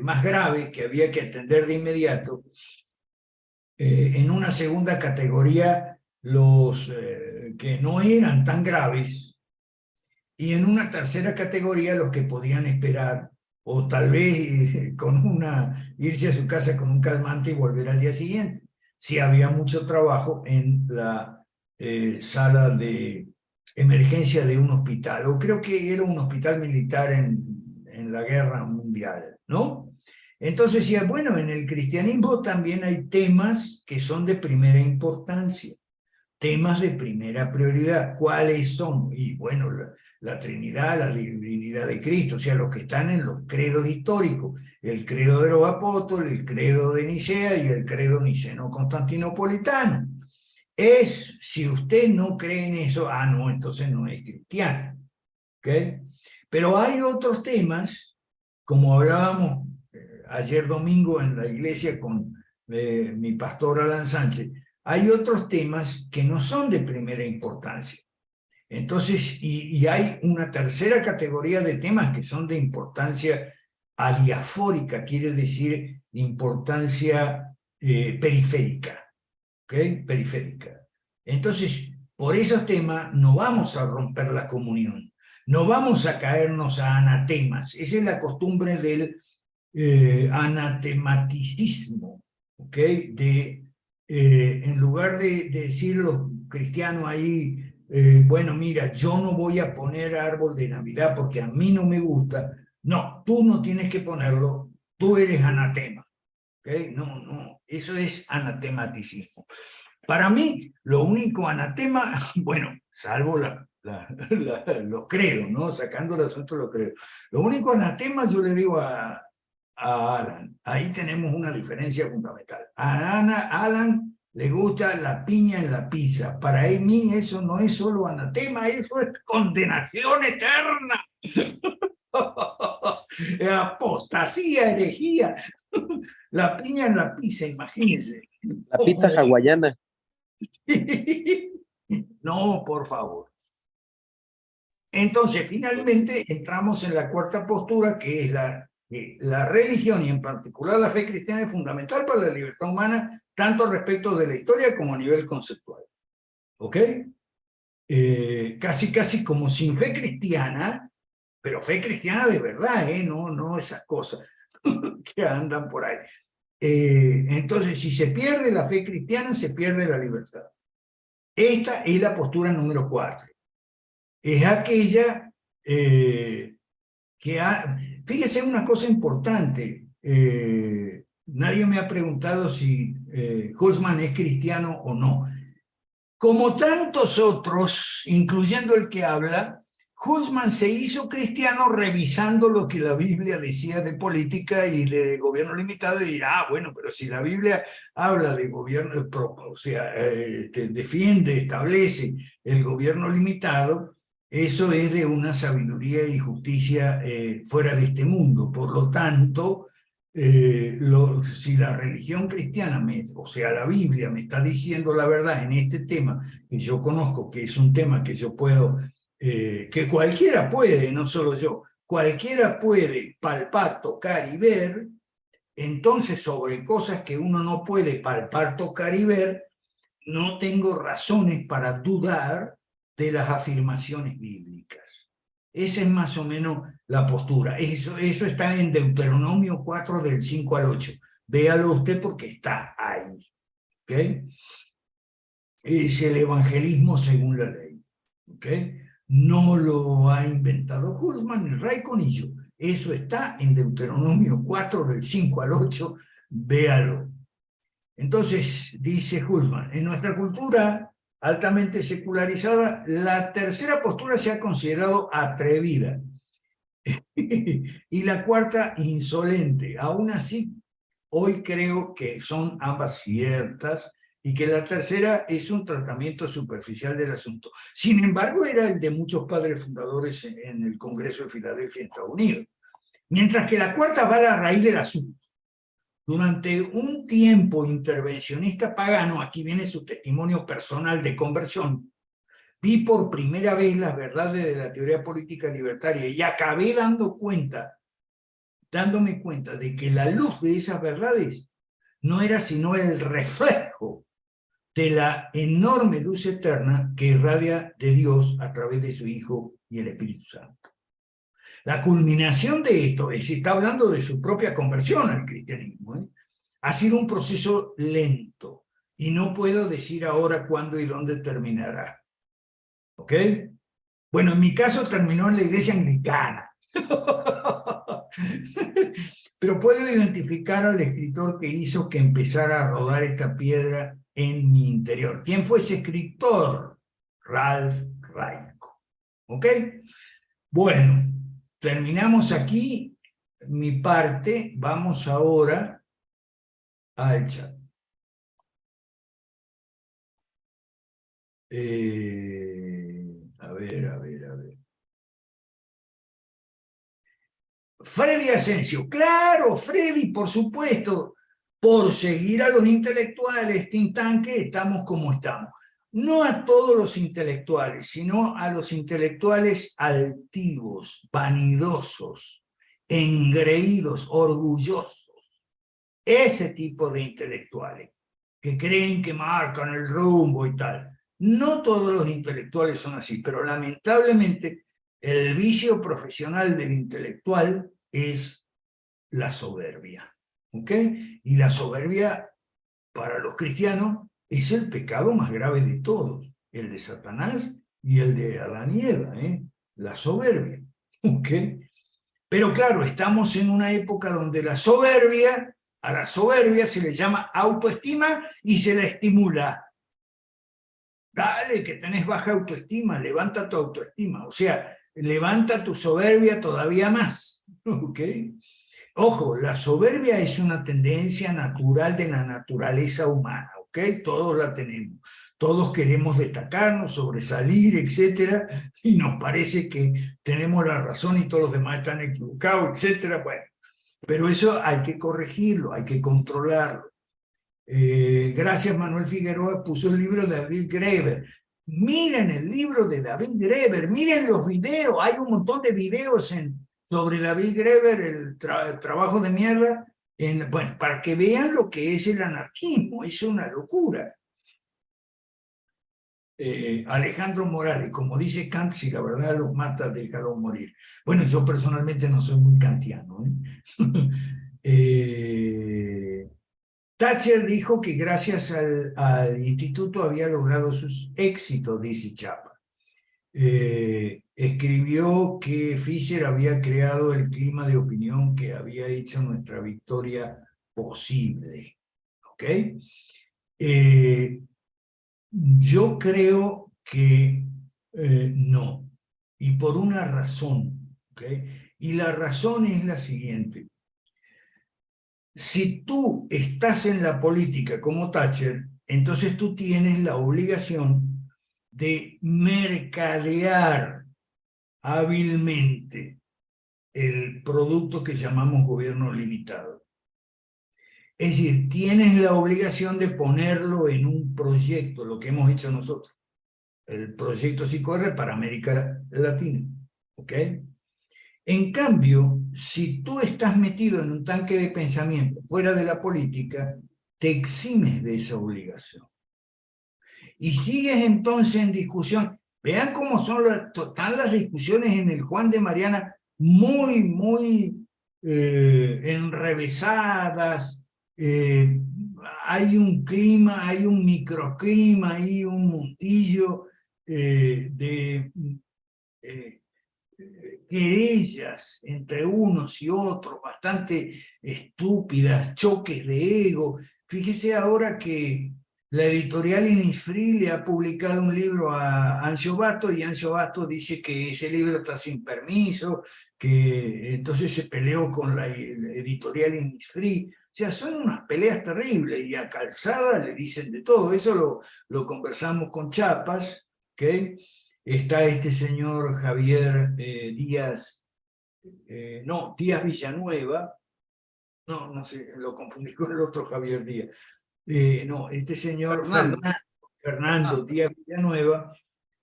más graves que había que atender de inmediato, en una segunda categoría los que no eran tan graves, y en una tercera categoría los que podían esperar, o tal vez irse a su casa con un calmante y volver al día siguiente, si había mucho trabajo en la sala de emergencia de un hospital, o creo que era un hospital militar en la guerra mundial, ¿no? Entonces decía, bueno, en el cristianismo también hay temas que son de primera importancia, temas de primera prioridad. ¿Cuáles son? Y bueno, la Trinidad, la divinidad de Cristo, o sea, los que están en los credos históricos, el credo de los apóstoles, el credo de Nicea y el credo niceno-constantinopolitano. Si usted no cree en eso, no, entonces no es cristiano. ¿Okay? Pero hay otros temas, como hablábamos ayer domingo en la iglesia con mi pastor Alan Sánchez, hay otros temas que no son de primera importancia. Entonces, y hay una tercera categoría de temas que son de importancia adiafórica, quiere decir importancia periférica, ¿ok? Periférica. Entonces, por esos temas no vamos a romper la comunión, no vamos a caernos a anatemas. Esa es la costumbre del anatematicismo, ¿ok? En lugar de decir los cristianos ahí, bueno, mira, yo no voy a poner árbol de Navidad porque a mí no me gusta. No, tú no tienes que ponerlo, tú eres anatema. ¿Okay? No, no, eso es anatematicismo. Para mí, lo único anatema, bueno, salvo los credos, ¿no? Sacando el asunto de los credos. Lo único anatema, yo le digo a Alan, ahí tenemos una diferencia fundamental. A Alan le gusta la piña en la pizza. Para mí eso no es solo anatema, eso es condenación eterna. Apostasía, herejía. La piña en la pizza, imagínense. La pizza hawaiana. No, por favor. Entonces, finalmente entramos en la cuarta postura, que es la religión, y en particular la fe cristiana, es fundamental para la libertad humana, tanto respecto de la historia como a nivel conceptual. ¿Ok? Casi como sin fe cristiana, pero fe cristiana de verdad, no esas cosas que andan por ahí. Entonces, si se pierde la fe cristiana, se pierde la libertad. Esta es la postura número 4. Es aquella fíjese una cosa importante, nadie me ha preguntado si Husman es cristiano o no. Como tantos otros, incluyendo el que habla, Husman se hizo cristiano revisando lo que la Biblia decía de política y de gobierno limitado, y bueno, pero si la Biblia habla de gobierno, o sea, defiende, establece el gobierno limitado, eso es de una sabiduría y justicia fuera de este mundo. Por lo tanto, si la religión cristiana, o sea, la Biblia me está diciendo la verdad en este tema, que yo conozco, que es un tema que yo puedo, que cualquiera puede, no solo yo, cualquiera puede palpar, tocar y ver, entonces sobre cosas que uno no puede palpar, tocar y ver, no tengo razones para dudar de las afirmaciones bíblicas. Esa es más o menos la postura. Eso está en Deuteronomio 4 del 5 al 8. Véalo usted porque está ahí. ¿Okay? Es el evangelismo según la ley. ¿Okay? No lo ha inventado Husman, ni Raikon ni yo. Eso está en Deuteronomio 4 del 5 al 8. Véalo. Entonces, dice Hultman, en nuestra cultura altamente secularizada, la tercera postura se ha considerado atrevida y la cuarta insolente. Aún así, hoy creo que son ambas ciertas y que la tercera es un tratamiento superficial del asunto. Sin embargo, era el de muchos padres fundadores en el Congreso de Filadelfia, en Estados Unidos. Mientras que la cuarta va a la raíz del asunto. Durante un tiempo intervencionista pagano, aquí viene su testimonio personal de conversión, vi por primera vez las verdades de la teoría política libertaria y acabé dándome cuenta de que la luz de esas verdades no era sino el reflejo de la enorme luz eterna que irradia de Dios a través de su Hijo y el Espíritu Santo. La culminación de esto, se está hablando de su propia conversión al cristianismo, ha sido un proceso lento y no puedo decir ahora cuándo y dónde terminará. ¿Ok? Bueno, en mi caso terminó en la iglesia anglicana. Pero puedo identificar al escritor que hizo que empezara a rodar esta piedra en mi interior. ¿Quién fue ese escritor? Ralph Raico. ¿Ok? Bueno, terminamos aquí mi parte. Vamos ahora al chat. A ver. Freddy Asensio, claro, Freddy, por supuesto, por seguir a los intelectuales, Tintanque, estamos como estamos. No a todos los intelectuales, sino a los intelectuales altivos, vanidosos, engreídos, orgullosos. Ese tipo de intelectuales, que creen que marcan el rumbo y tal. No todos los intelectuales son así, pero lamentablemente el vicio profesional del intelectual es la soberbia, ¿ok? Y la soberbia, para los cristianos, es el pecado más grave de todos, el de Satanás y el de Adán y Eva, la soberbia, ¿ok? Pero claro, estamos en una época donde a la soberbia se le llama autoestima y se la estimula. Dale, que tenés baja autoestima, levanta tu autoestima, o sea, levanta tu soberbia todavía más, ¿ok? Ojo, la soberbia es una tendencia natural de la naturaleza humana, ¿ok? Todos la tenemos, todos queremos destacarnos, sobresalir, etcétera, y nos parece que tenemos la razón y todos los demás están equivocados, etcétera, bueno, pero eso hay que corregirlo, hay que controlarlo. Gracias Manuel Figueroa puso el libro de David Graeber. Miren el libro de David Graeber, miren los videos, hay un montón de videos sobre David Graeber, el trabajo de mierda, bueno, para que vean lo que es el anarquismo, es una locura. Alejandro Morales, como dice Kant, si la verdad los mata, déjalo morir. Bueno, yo personalmente no soy muy kantiano. Thatcher dijo que gracias al instituto había logrado sus éxitos, dice Chapa. Escribió que Fisher había creado el clima de opinión que había hecho nuestra victoria posible. ¿Ok? Yo creo que no, y por una razón. ¿Ok? Y la razón es la siguiente. Si tú estás en la política como Thatcher, entonces tú tienes la obligación de mercadear hábilmente el producto que llamamos gobierno limitado. Es decir, tienes la obligación de ponerlo en un proyecto, lo que hemos hecho nosotros. El proyecto Psicorre para América Latina. ¿Ok? En cambio, si tú estás metido en un tanque de pensamiento fuera de la política, te eximes de esa obligación. Y sigues entonces en discusión. Vean cómo están las discusiones en el Juan de Mariana, muy enrevesadas. Hay un clima, hay un microclima, hay un mundillo de querellas entre unos y otros, bastante estúpidas, choques de ego, fíjese ahora que la editorial Innisfree le ha publicado un libro a Ancio Basto y Ancio Basto dice que ese libro está sin permiso, que entonces se peleó con la editorial Innisfree. O sea, son unas peleas terribles y a Calzada le dicen de todo. Eso lo conversamos con Chapas, ¿okay? Está este señor Javier Díaz, Díaz Villanueva, no sé, lo confundí con el otro Javier Díaz. No, este señor Fernando Díaz Villanueva,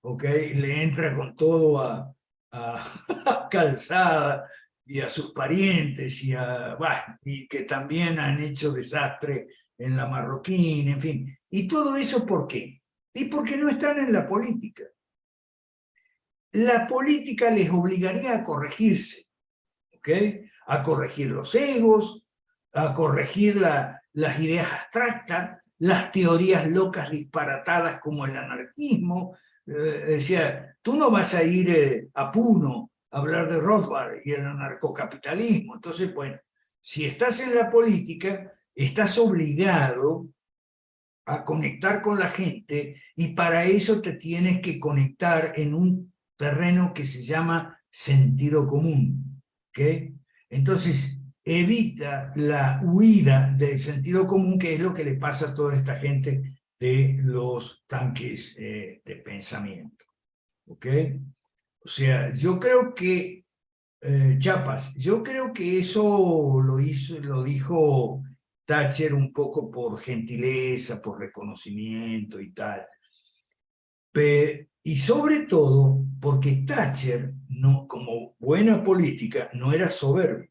okay, le entra con todo a Calzada y a sus parientes y que también han hecho desastre en la Marroquín, en fin. ¿Y todo eso por qué? Y porque no están en la política. La política les obligaría a corregirse, ¿ok? A corregir los egos, a corregir las ideas abstractas, las teorías locas disparatadas como el anarquismo. Decía, tú no vas a ir a Puno a hablar de Rothbard y el anarcocapitalismo. Entonces, bueno, si estás en la política, estás obligado a conectar con la gente y para eso te tienes que conectar en un terreno que se llama sentido común. ¿Okay? Entonces, evita la huida del sentido común, que es lo que le pasa a toda esta gente de los tanques de pensamiento. ¿Ok? O sea, yo creo que, Chapas, yo creo que eso lo dijo Thatcher un poco por gentileza, por reconocimiento y tal. Y sobre todo porque Thatcher, no, como buena política, no era soberbia.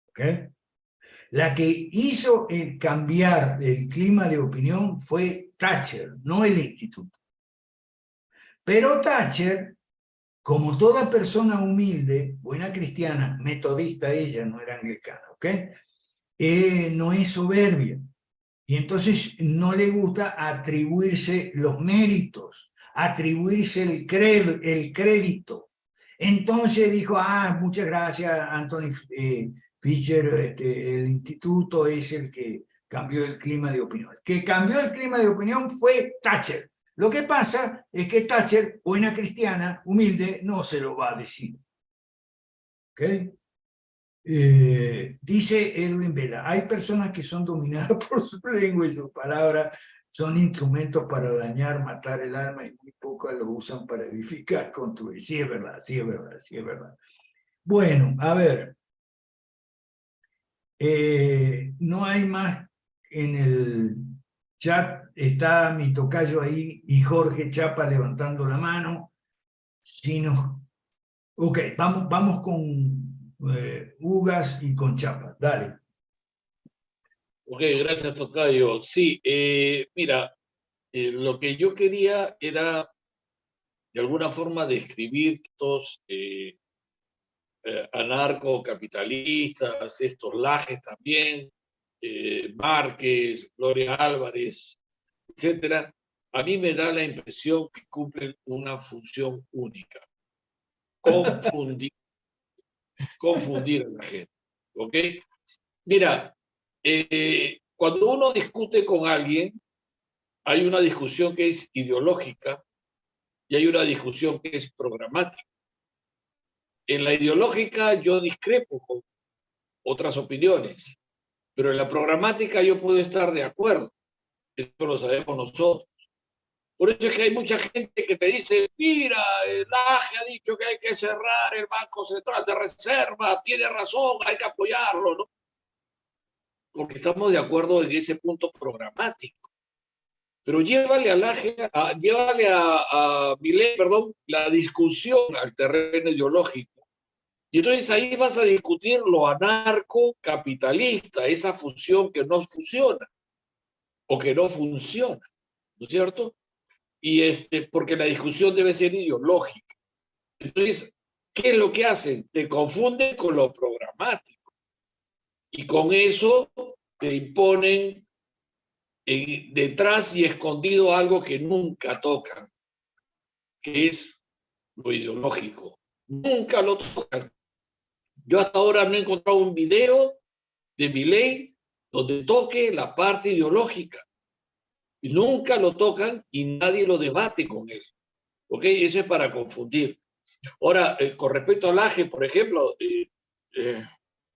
¿Okay? La que hizo cambiar el clima de opinión fue Thatcher, no el instituto. Pero Thatcher, como toda persona humilde, buena cristiana, metodista ella, no era anglicana, ¿ok? No es soberbia. Y entonces no le gusta atribuirse los méritos, atribuirse el crédito. Entonces dijo, muchas gracias, Anthony Fisher, el instituto es el que cambió el clima de opinión. El que cambió el clima de opinión fue Thatcher. Lo que pasa es que Thatcher, buena cristiana, humilde, no se lo va a decir. ¿Ok? Dice Edwin Vela, hay personas que son dominadas por su lengua y sus palabras son instrumentos para dañar, matar el alma y muy pocas lo usan para edificar, construir. Sí es verdad, sí es verdad, sí es verdad. Bueno, a ver, no hay más en el chat, está mi tocayo ahí y Jorge Chapa levantando la mano. Si nos... Ok, vamos con Ugas y con Chapa, dale. Ok, gracias, tocayo. Sí, mira, lo que yo quería era de alguna forma describir estos anarcocapitalistas, estos Lajes también, Márquez, Gloria Álvarez, etcétera. A mí me da la impresión que cumplen una función única: confundir a la gente. ¿Ok? Mira, cuando uno discute con alguien, hay una discusión que es ideológica y hay una discusión que es programática. En la ideológica yo discrepo con otras opiniones, pero en la programática yo puedo estar de acuerdo. Eso lo sabemos nosotros. Por eso es que hay mucha gente que te dice, mira, el AGE ha dicho que hay que cerrar el Banco Central de Reserva, tiene razón, hay que apoyarlo, ¿no? Porque estamos de acuerdo en ese punto programático. Pero llévale a Milei, perdón, la discusión al terreno ideológico. Y entonces ahí vas a discutir lo anarcocapitalista, esa fusión que no funciona o que no funciona, ¿no es cierto? Y porque la discusión debe ser ideológica. Entonces, ¿qué es lo que hacen? Te confunden con lo programático. Y con eso te imponen detrás y escondido algo que nunca tocan, que es lo ideológico. Nunca lo tocan. Yo hasta ahora no he encontrado un video de Milei donde toque la parte ideológica. Y nunca lo tocan y nadie lo debate con él. ¿Ok? Eso es para confundir. Ahora, con respecto al AGE, por ejemplo,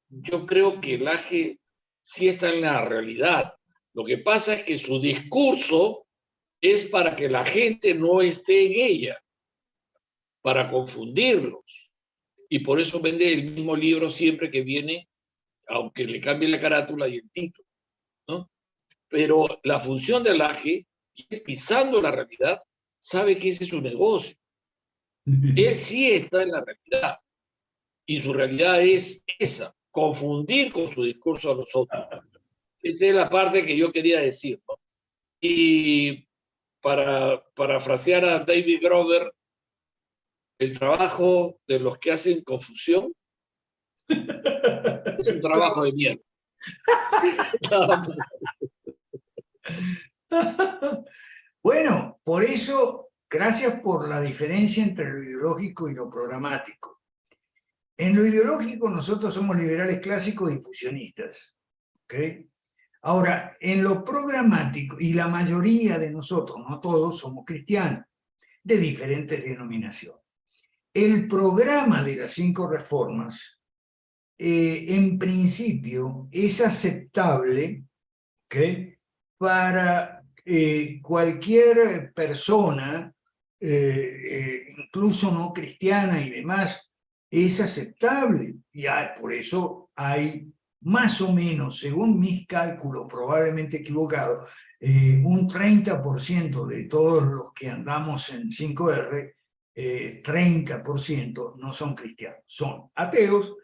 yo creo que el AGE sí está en la realidad. Lo que pasa es que su discurso es para que la gente no esté en ella, para confundirlos. Y por eso vende el mismo libro siempre que viene, aunque le cambie la carátula y el título, ¿no? Pero la función del AGE, pisando la realidad, sabe que ese es su negocio. Él sí está en la realidad. Y su realidad es esa, confundir con su discurso a los otros. Esa es la parte que yo quería decir, ¿no? Y para parafrasear a David Grover, el trabajo de los que hacen confusión es un trabajo de mierda. Bueno, por eso, gracias por la diferencia entre lo ideológico y lo programático. En lo ideológico nosotros somos liberales clásicos y fusionistas. ¿Okay? Ahora, en lo programático, y la mayoría de nosotros, no todos, somos cristianos, de diferentes denominaciones. El programa de las 5 reformas, en principio, es aceptable, ¿okay?, para cualquier persona, incluso no cristiana y demás, es aceptable. Y por eso hay más o menos, según mis cálculos, probablemente equivocados, un 30% de todos los que andamos en 5R, 30% no son cristianos, son ateos,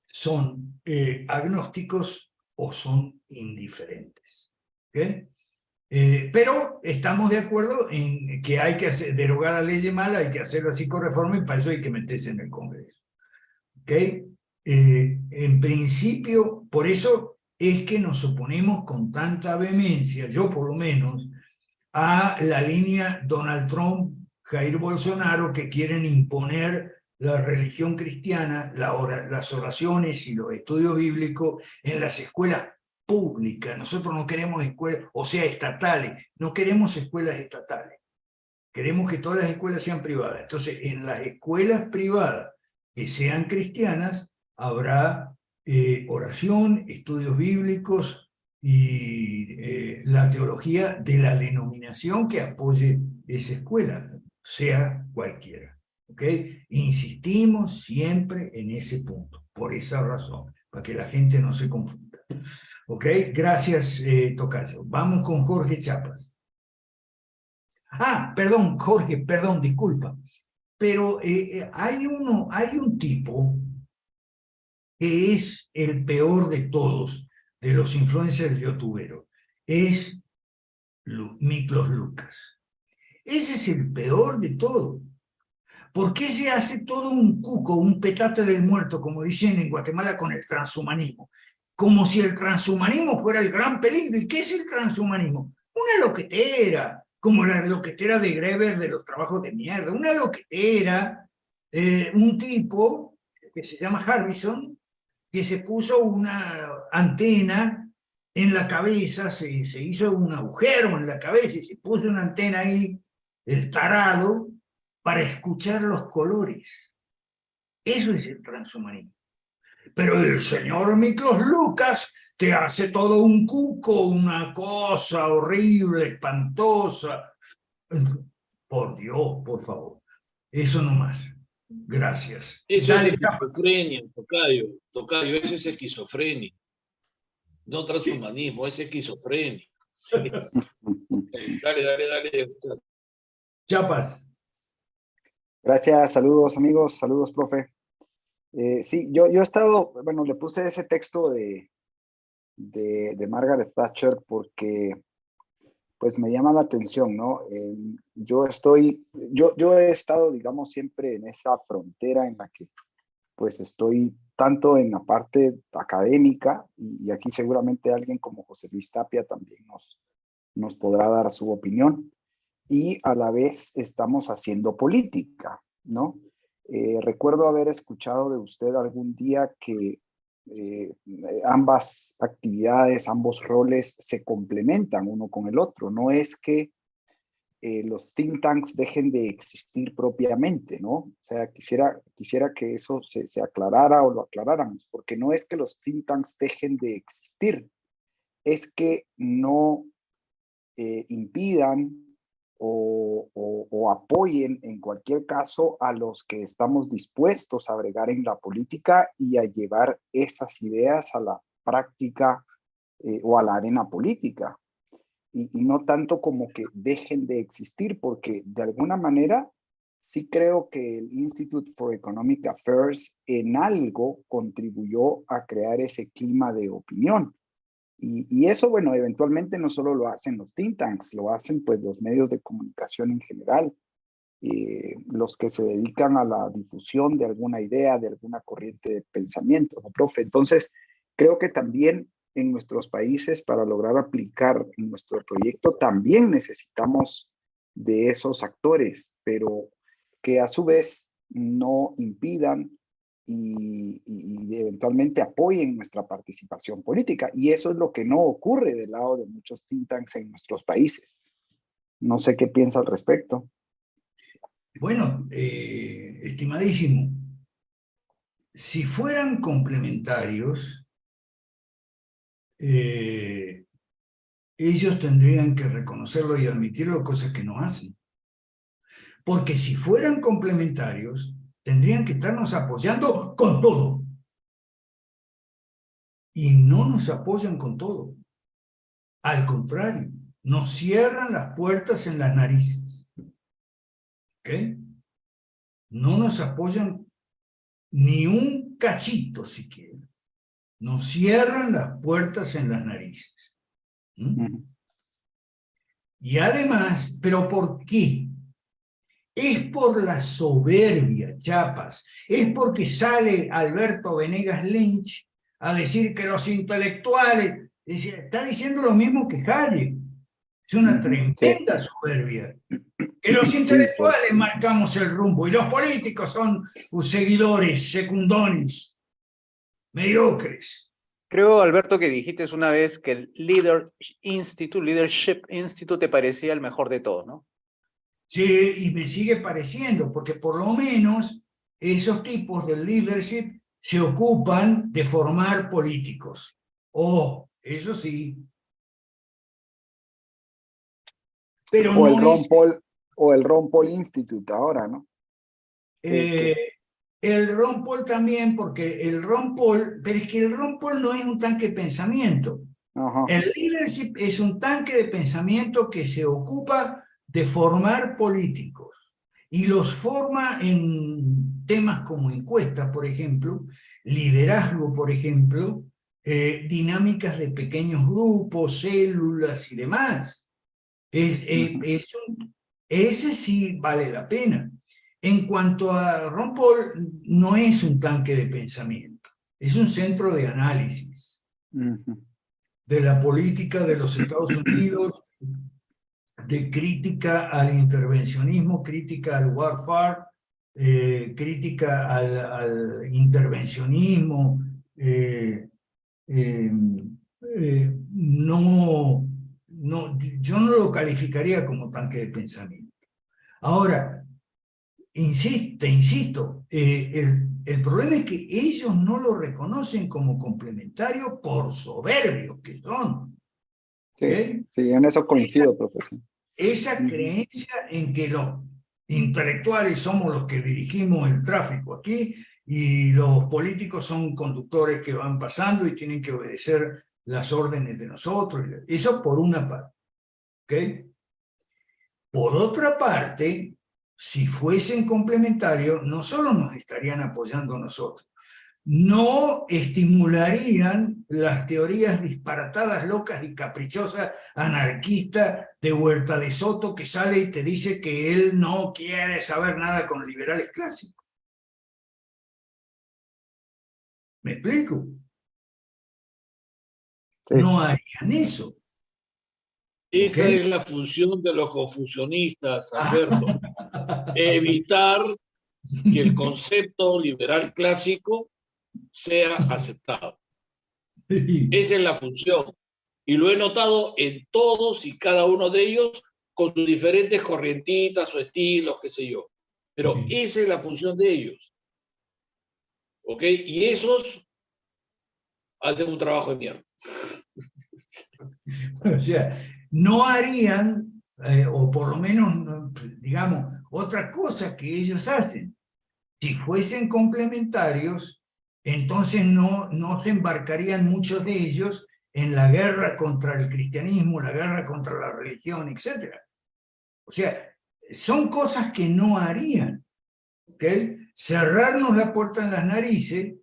son agnósticos o son indiferentes. ¿Okay? Pero estamos de acuerdo en que hay que derogar la ley de mala, hay que hacer la psicorreforma y para eso hay que meterse en el Congreso. ¿Okay? En principio, por eso es que nos oponemos con tanta vehemencia, yo por lo menos, a la línea Donald Trump, Jair Bolsonaro, que quieren imponer la religión cristiana, las oraciones y los estudios bíblicos en las escuelas públicas. Nosotros no queremos escuelas, o sea, estatales, no queremos escuelas estatales. Queremos que todas las escuelas sean privadas. Entonces, en las escuelas privadas que sean cristianas, habrá oración, estudios bíblicos y la teología de la denominación que apoye esa escuela, sea cualquiera. ¿Okay? Insistimos siempre en ese punto, por esa razón, para que la gente no se confunda. ¿Ok? Gracias, Tocayo. Vamos con Jorge Chapas. Ah, perdón, Jorge, perdón, disculpa. Pero hay un tipo que es el peor de todos, de los influencers youtuberos. Es Miklos Lucas. Ese es el peor de todos. ¿Por qué se hace todo un cuco, un petate del muerto, como dicen en Guatemala, con el transhumanismo? Como si el transhumanismo fuera el gran peligro. ¿Y qué es el transhumanismo? Una loquetera, como la loquetera de Greber de los trabajos de mierda. Una loquetera, un tipo que se llama Harbison, que se puso una antena en la cabeza, se hizo un agujero en la cabeza y se puso una antena ahí, el tarado, para escuchar los colores. Eso es el transhumanismo. Pero el señor Miklos Lucas te hace todo un cuco, una cosa horrible, espantosa. Por Dios, por favor. Eso no más. Gracias. Eso Dale, es esquizofrenia, Tocayo, eso es esquizofrenia. No transhumanismo, es esquizofrenia. Sí. Dale. Chapas. Gracias, saludos amigos, saludos profe. Sí, yo he estado, bueno, le puse ese texto de Margaret Thatcher porque pues me llama la atención, ¿no? Yo he estado, digamos, siempre en esa frontera en la que pues estoy tanto en la parte académica y aquí seguramente alguien como José Luis Tapia también nos podrá dar su opinión y a la vez estamos haciendo política, ¿no? Recuerdo haber escuchado de usted algún día que ambas actividades, ambos roles se complementan uno con el otro. No es que los think tanks dejen de existir propiamente, ¿no? O sea, quisiera que eso se aclarara o lo aclaráramos, porque no es que los think tanks dejen de existir, es que no impidan o apoyen en cualquier caso a los que estamos dispuestos a bregar en la política y a llevar esas ideas a la práctica o a la arena política. Y no tanto como que dejen de existir, porque de alguna manera sí creo que el Institute for Economic Affairs en algo contribuyó a crear ese clima de opinión. Y eso, bueno, eventualmente no solo lo hacen los think tanks, lo hacen pues los medios de comunicación en general, los que se dedican a la difusión de alguna idea, de alguna corriente de pensamiento, ¿no, profe? Entonces, creo que también en nuestros países, para lograr aplicar en nuestro proyecto, también necesitamos de esos actores, pero que a su vez no impidan y eventualmente apoyen nuestra participación política. Y eso es lo que no ocurre del lado de muchos think tanks en nuestros países. No sé qué piensa al respecto. Bueno, estimadísimo, si fueran complementarios, ellos tendrían que reconocerlo y admitirlo, cosas que no hacen. Porque si fueran complementarios, tendrían que estarnos apoyando con todo. Y no nos apoyan con todo. Al contrario, nos cierran las puertas en las narices. ¿Ok? No nos apoyan ni un cachito siquiera. Nos cierran las puertas en las narices. Y además, ¿pero por qué? Es por la soberbia, Chapas. Es porque sale Alberto Venegas Lynch a decir que los intelectuales, está diciendo lo mismo que Hayek. Es una tremenda soberbia. Que los intelectuales marcamos el rumbo y los políticos son seguidores, secundones, mediocres. Creo, Alberto, que dijiste una vez que el Leadership Institute te parecía el mejor de todos, ¿no? Sí, y me sigue pareciendo, porque por lo menos esos tipos del leadership se ocupan de formar políticos. Oh, eso sí. Pero o, no el Ron Paul Institute ahora, ¿no? El Ron Paul también, porque el Ron Paul, pero es que el Ron Paul no es un tanque de pensamiento. Ajá. El leadership es un tanque de pensamiento que se ocupa de formar políticos y los forma en temas como encuestas, por ejemplo, liderazgo, por ejemplo, dinámicas de pequeños grupos, células y demás. Ese sí vale la pena. En cuanto a Ron Paul, no es un tanque de pensamiento, es un centro de análisis de la política de los Estados Unidos, de crítica al intervencionismo, crítica al warfare, crítica al intervencionismo. Yo no lo calificaría como tanque de pensamiento. Ahora, insisto, el problema es que ellos no lo reconocen como complementario por soberbios que son. Sí, ¿Okay? Sí, en eso coincido, profesor. Esa creencia en que los intelectuales somos los que dirigimos el tráfico aquí y los políticos son conductores que van pasando y tienen que obedecer las órdenes de nosotros. Eso por una parte. ¿Okay? Por otra parte, si fuesen complementarios, no solo nos estarían apoyando a nosotros, no estimularían las teorías disparatadas, locas y caprichosas, anarquistas de Huerta de Soto, que sale y te dice que él no quiere saber nada con liberales clásicos. ¿Me explico? Sí. No harían eso. Esa es la función de los confusionistas, Alberto. Evitar que el concepto liberal clásico sea aceptado. Esa es la función. Y lo he notado en todos y cada uno de ellos con sus diferentes corrientitas o estilos, qué sé yo. Pero esa es la función de ellos. ¿Ok? Y esos hacen un trabajo de mierda. O sea, no harían, o por lo menos, digamos, otra cosa que ellos hacen. Si fuesen complementarios, entonces no se embarcarían muchos de ellos en la guerra contra el cristianismo, la guerra contra la religión, etc. O sea, son cosas que no harían. ¿Okay? Cerrarnos la puerta en las narices,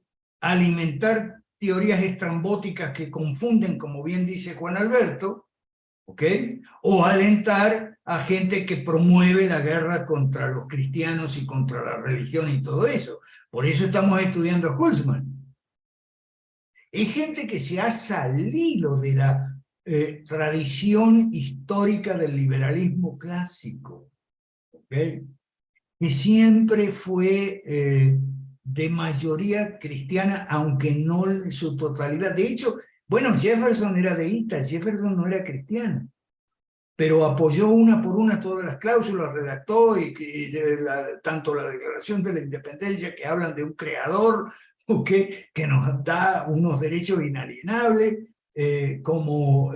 alimentar teorías estrambóticas que confunden, como bien dice Juan Alberto, ¿okay? O alentar a gente que promueve la guerra contra los cristianos y contra la religión y todo eso. Por eso estamos estudiando a Hulsmann. Es gente que se ha salido de la tradición histórica del liberalismo clásico, ¿okay? Que siempre fue de mayoría cristiana, aunque no en su totalidad. De hecho, bueno, Jefferson era deísta, Jefferson no era cristiano, pero apoyó una por una todas las cláusulas, redactó, tanto la Declaración de la Independencia, que hablan de un creador, que nos da unos derechos inalienables, como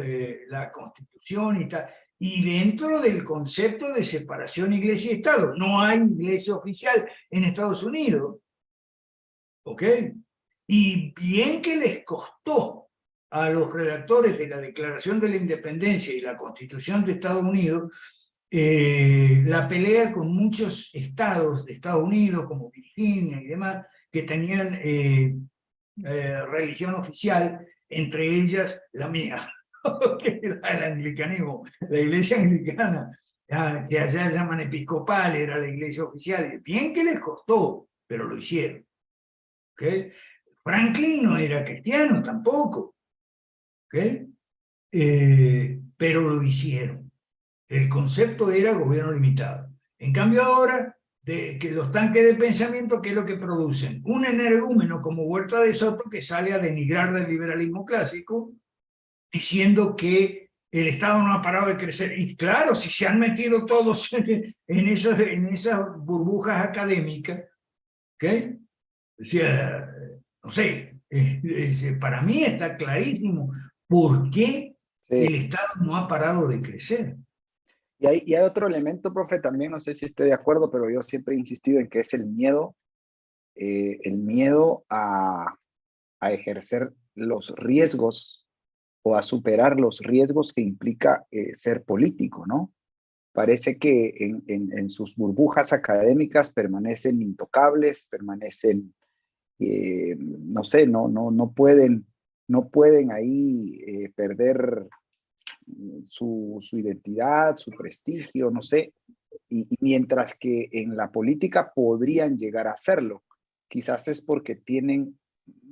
la Constitución y tal. Y dentro del concepto de separación iglesia y Estado, no hay iglesia oficial en Estados Unidos, ¿ok? Y bien que les costó a los redactores de la Declaración de la Independencia y la Constitución de Estados Unidos la pelea con muchos estados de Estados Unidos, como Virginia y demás, que tenían religión oficial, entre ellas la mía, que era el anglicanismo, la iglesia anglicana, que allá llaman episcopal, era la iglesia oficial. Bien que les costó, pero lo hicieron. ¿Okay? Franklin no era cristiano tampoco, ¿okay? Pero lo hicieron. El concepto era gobierno limitado. En cambio ahora, que los tanques de pensamiento, ¿qué es lo que producen? Un energúmeno como Huerta de Soto que sale a denigrar del liberalismo clásico, diciendo que el Estado no ha parado de crecer. Y claro, si se han metido todos en esas burbujas académicas, ¿okay? O sea, no sé, para mí está clarísimo por qué el Estado no ha parado de crecer. Y hay otro elemento, profe, también, no sé si esté de acuerdo, pero yo siempre he insistido en que es el miedo a ejercer los riesgos o a superar los riesgos que implica ser político, ¿no? Parece que en sus burbujas académicas permanecen intocables, permanecen, no sé, no pueden ahí perder su identidad, su prestigio, no sé, y mientras que en la política podrían llegar a hacerlo, quizás es porque tienen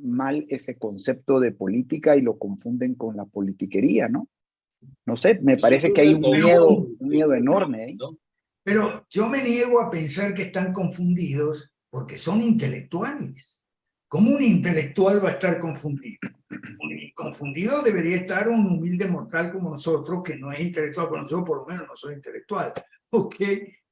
mal ese concepto de política y lo confunden con la politiquería, ¿no? No sé, me parece que hay un miedo enorme ahí. ¿No? Pero yo me niego a pensar que están confundidos porque son intelectuales. ¿Cómo un intelectual va a estar confundido? Confundido debería estar un humilde mortal como nosotros, que no es intelectual, bueno, yo por lo menos no soy intelectual, ¿ok?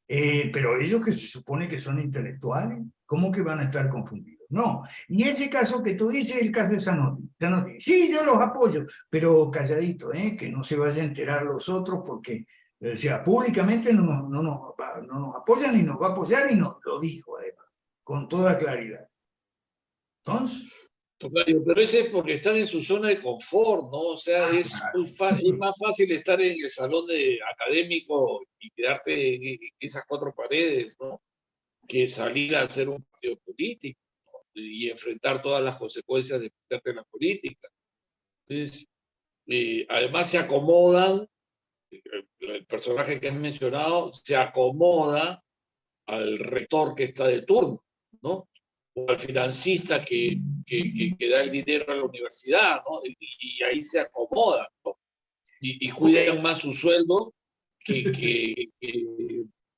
Pero ellos que se supone que son intelectuales, ¿cómo que van a estar confundidos? No. Y ese caso que tú dices, el caso de Zanotti. Sí, yo los apoyo, pero calladito, que no se vaya a enterar los otros porque, o sea, públicamente no nos apoyan ni nos va a apoyar y nos lo dijo además, con toda claridad. Entonces... Pero ese es porque están en su zona de confort, ¿no? O sea, es más fácil estar en el salón académico y quedarte en esas cuatro paredes, ¿no? Que salir a hacer un partido político, ¿no? Y enfrentar todas las consecuencias de meterte en la política. Entonces, además se acomodan, el personaje que has mencionado se acomoda al rector que está de turno, ¿no? O al financista que da el dinero a la universidad, ¿no? Y ahí se acomodan, ¿no? Y cuidan más su sueldo que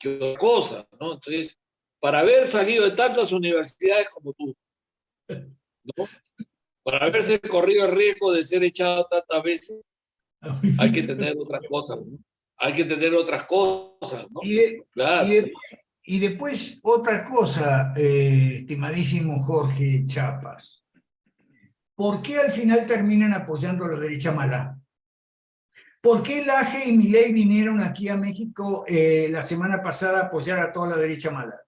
otra cosa, ¿no? Entonces, para haber salido de tantas universidades como tú, ¿no? Para haberse corrido el riesgo de ser echado tantas veces, hay que tener otras cosas, ¿no? Hay que tener otras cosas, ¿no? Claro. Y después otra cosa, estimadísimo Jorge Chapas. ¿Por qué al final terminan apoyando a la derecha mala? ¿Por qué Laje y Milei vinieron aquí a México la semana pasada a apoyar a toda la derecha mala?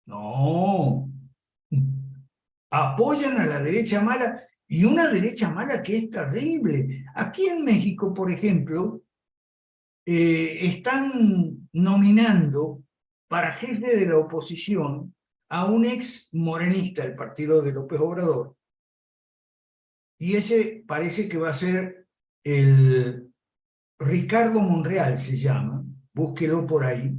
No. Apoyan a la derecha mala, y una derecha mala que es terrible. Aquí en México, por ejemplo, están nominando para jefe de la oposición a un ex morenista del partido de López Obrador, y ese parece que va a ser el Ricardo Monreal, se llama, búsquelo por ahí,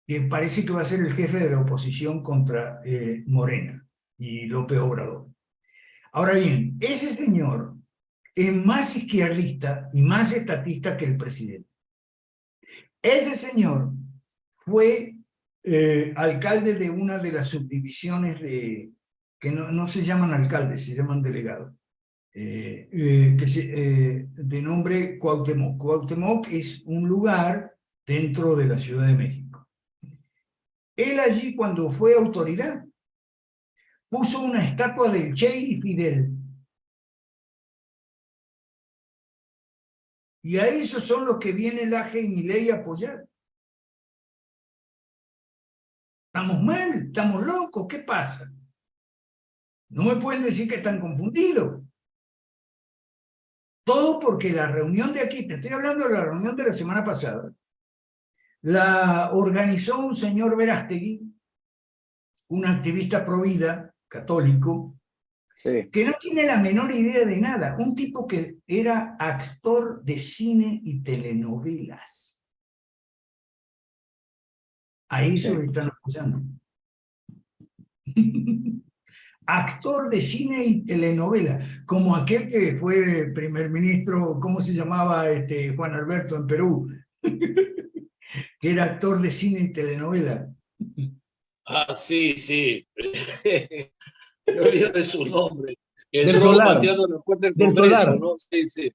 que parece que va a ser el jefe de la oposición contra Morena y López Obrador. Ahora bien, ese señor es más izquierdista y más estatista que el presidente. Ese señor fue alcalde de una de las subdivisiones que no se llaman alcaldes, se llaman delegados, de nombre Cuauhtémoc. Cuauhtémoc es un lugar dentro de la Ciudad de México. Él allí, cuando fue autoridad, puso una estatua del Che y Fidel. Y a esos son los que viene Laje y Milei a apoyar. ¿Estamos mal? ¿Estamos locos? ¿Qué pasa? No me pueden decir que están confundidos. Todo porque la reunión de aquí, te estoy hablando de la reunión de la semana pasada, la organizó un señor Verástegui, un activista pro vida, católico, Sí. que no tiene la menor idea de nada, un tipo que era actor de cine y telenovelas. A eso están apoyando. Actor de cine y telenovela, como aquel que fue primer ministro, ¿cómo se llamaba Juan Alberto en Perú? Que era actor de cine y telenovela. Ah, sí, sí. Me olvidé de su nombre. Que Del entró Solar. pateando la puerta del Del Congreso, Solar. ¿no? Sí, sí.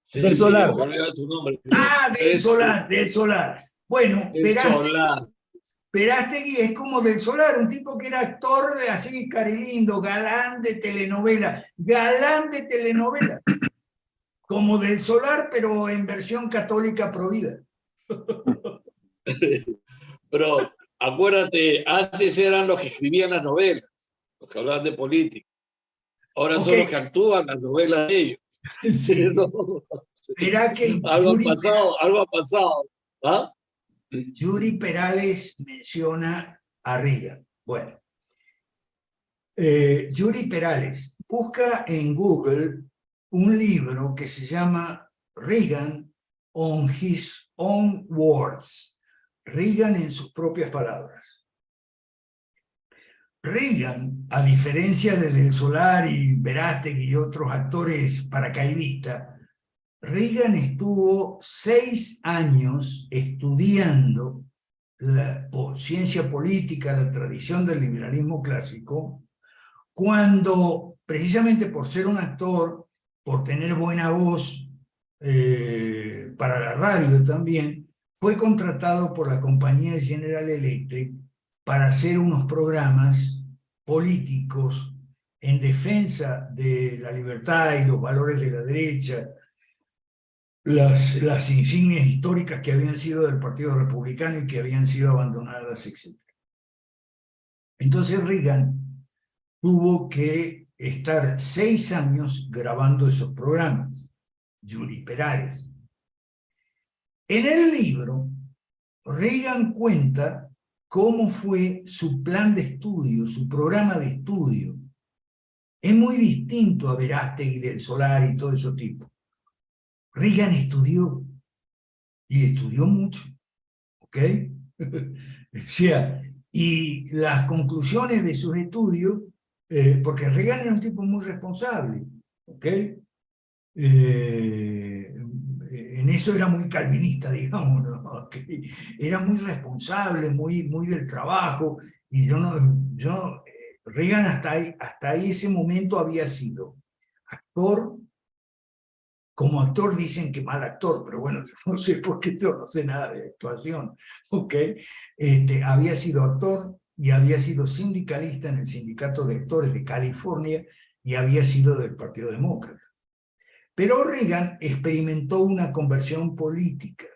Sí, Del sí, Solar. me olvidé de su nombre. Ah, del Es- Solar, del Solar. Bueno, El Solar. Verástegui es como del Solar, un tipo que era actor de así carilindo, galán de telenovela, como del Solar, pero en versión católica provida. Pero acuérdate, antes eran los que escribían las novelas, los que hablaban de política. Ahora son Ok. los que actúan las novelas de ellos. Sí. No, Verá que algo ha pasado. ¿Ah? Yuri Perales menciona a Reagan. Bueno, Yuri Perales busca en Google un libro que se llama Reagan on His Own Words. Reagan en sus propias palabras. Reagan, a diferencia de Del Solar y Verástegui y otros actores paracaidistas, Reagan estuvo 6 años estudiando la ciencia política, la tradición del liberalismo clásico, cuando, precisamente por ser un actor, por tener buena voz para la radio también, fue contratado por la compañía General Electric para hacer unos programas políticos en defensa de la libertad y los valores de la derecha, las insignias históricas que habían sido del Partido Republicano y que habían sido abandonadas, etc. Entonces Reagan tuvo que estar 6 años grabando esos programas. Yuri Perales. En el libro, Reagan cuenta cómo fue su plan de estudio, su programa de estudio. Es muy distinto a Verástegui, Del Solar y todo ese tipo. Reagan estudió, y estudió mucho, ¿ok? O sea, y las conclusiones de sus estudios, porque Reagan era un tipo muy responsable, ¿ok? En eso era muy calvinista, digamos, ¿no? ¿Okay? Era muy responsable, muy del trabajo, y Reagan hasta ahí ese momento había sido actor. Como actor dicen que mal actor, pero bueno, yo no sé por qué, yo no sé nada de actuación, ¿ok? Había sido actor y había sido sindicalista en el Sindicato de Actores de California y había sido del Partido Demócrata. Pero Reagan experimentó una conversión política,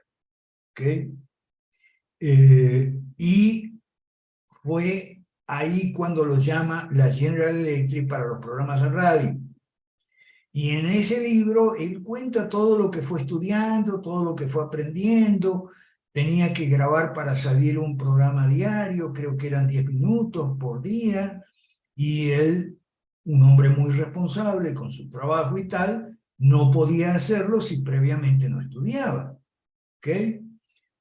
¿ok? Y fue ahí cuando lo llama la General Electric para los programas de radio. Y en ese libro él cuenta todo lo que fue estudiando, todo lo que fue aprendiendo. Tenía que grabar para salir un programa diario, creo que eran 10 minutos por día. Y él, un hombre muy responsable con su trabajo y tal, no podía hacerlo si previamente no estudiaba. ¿Ok?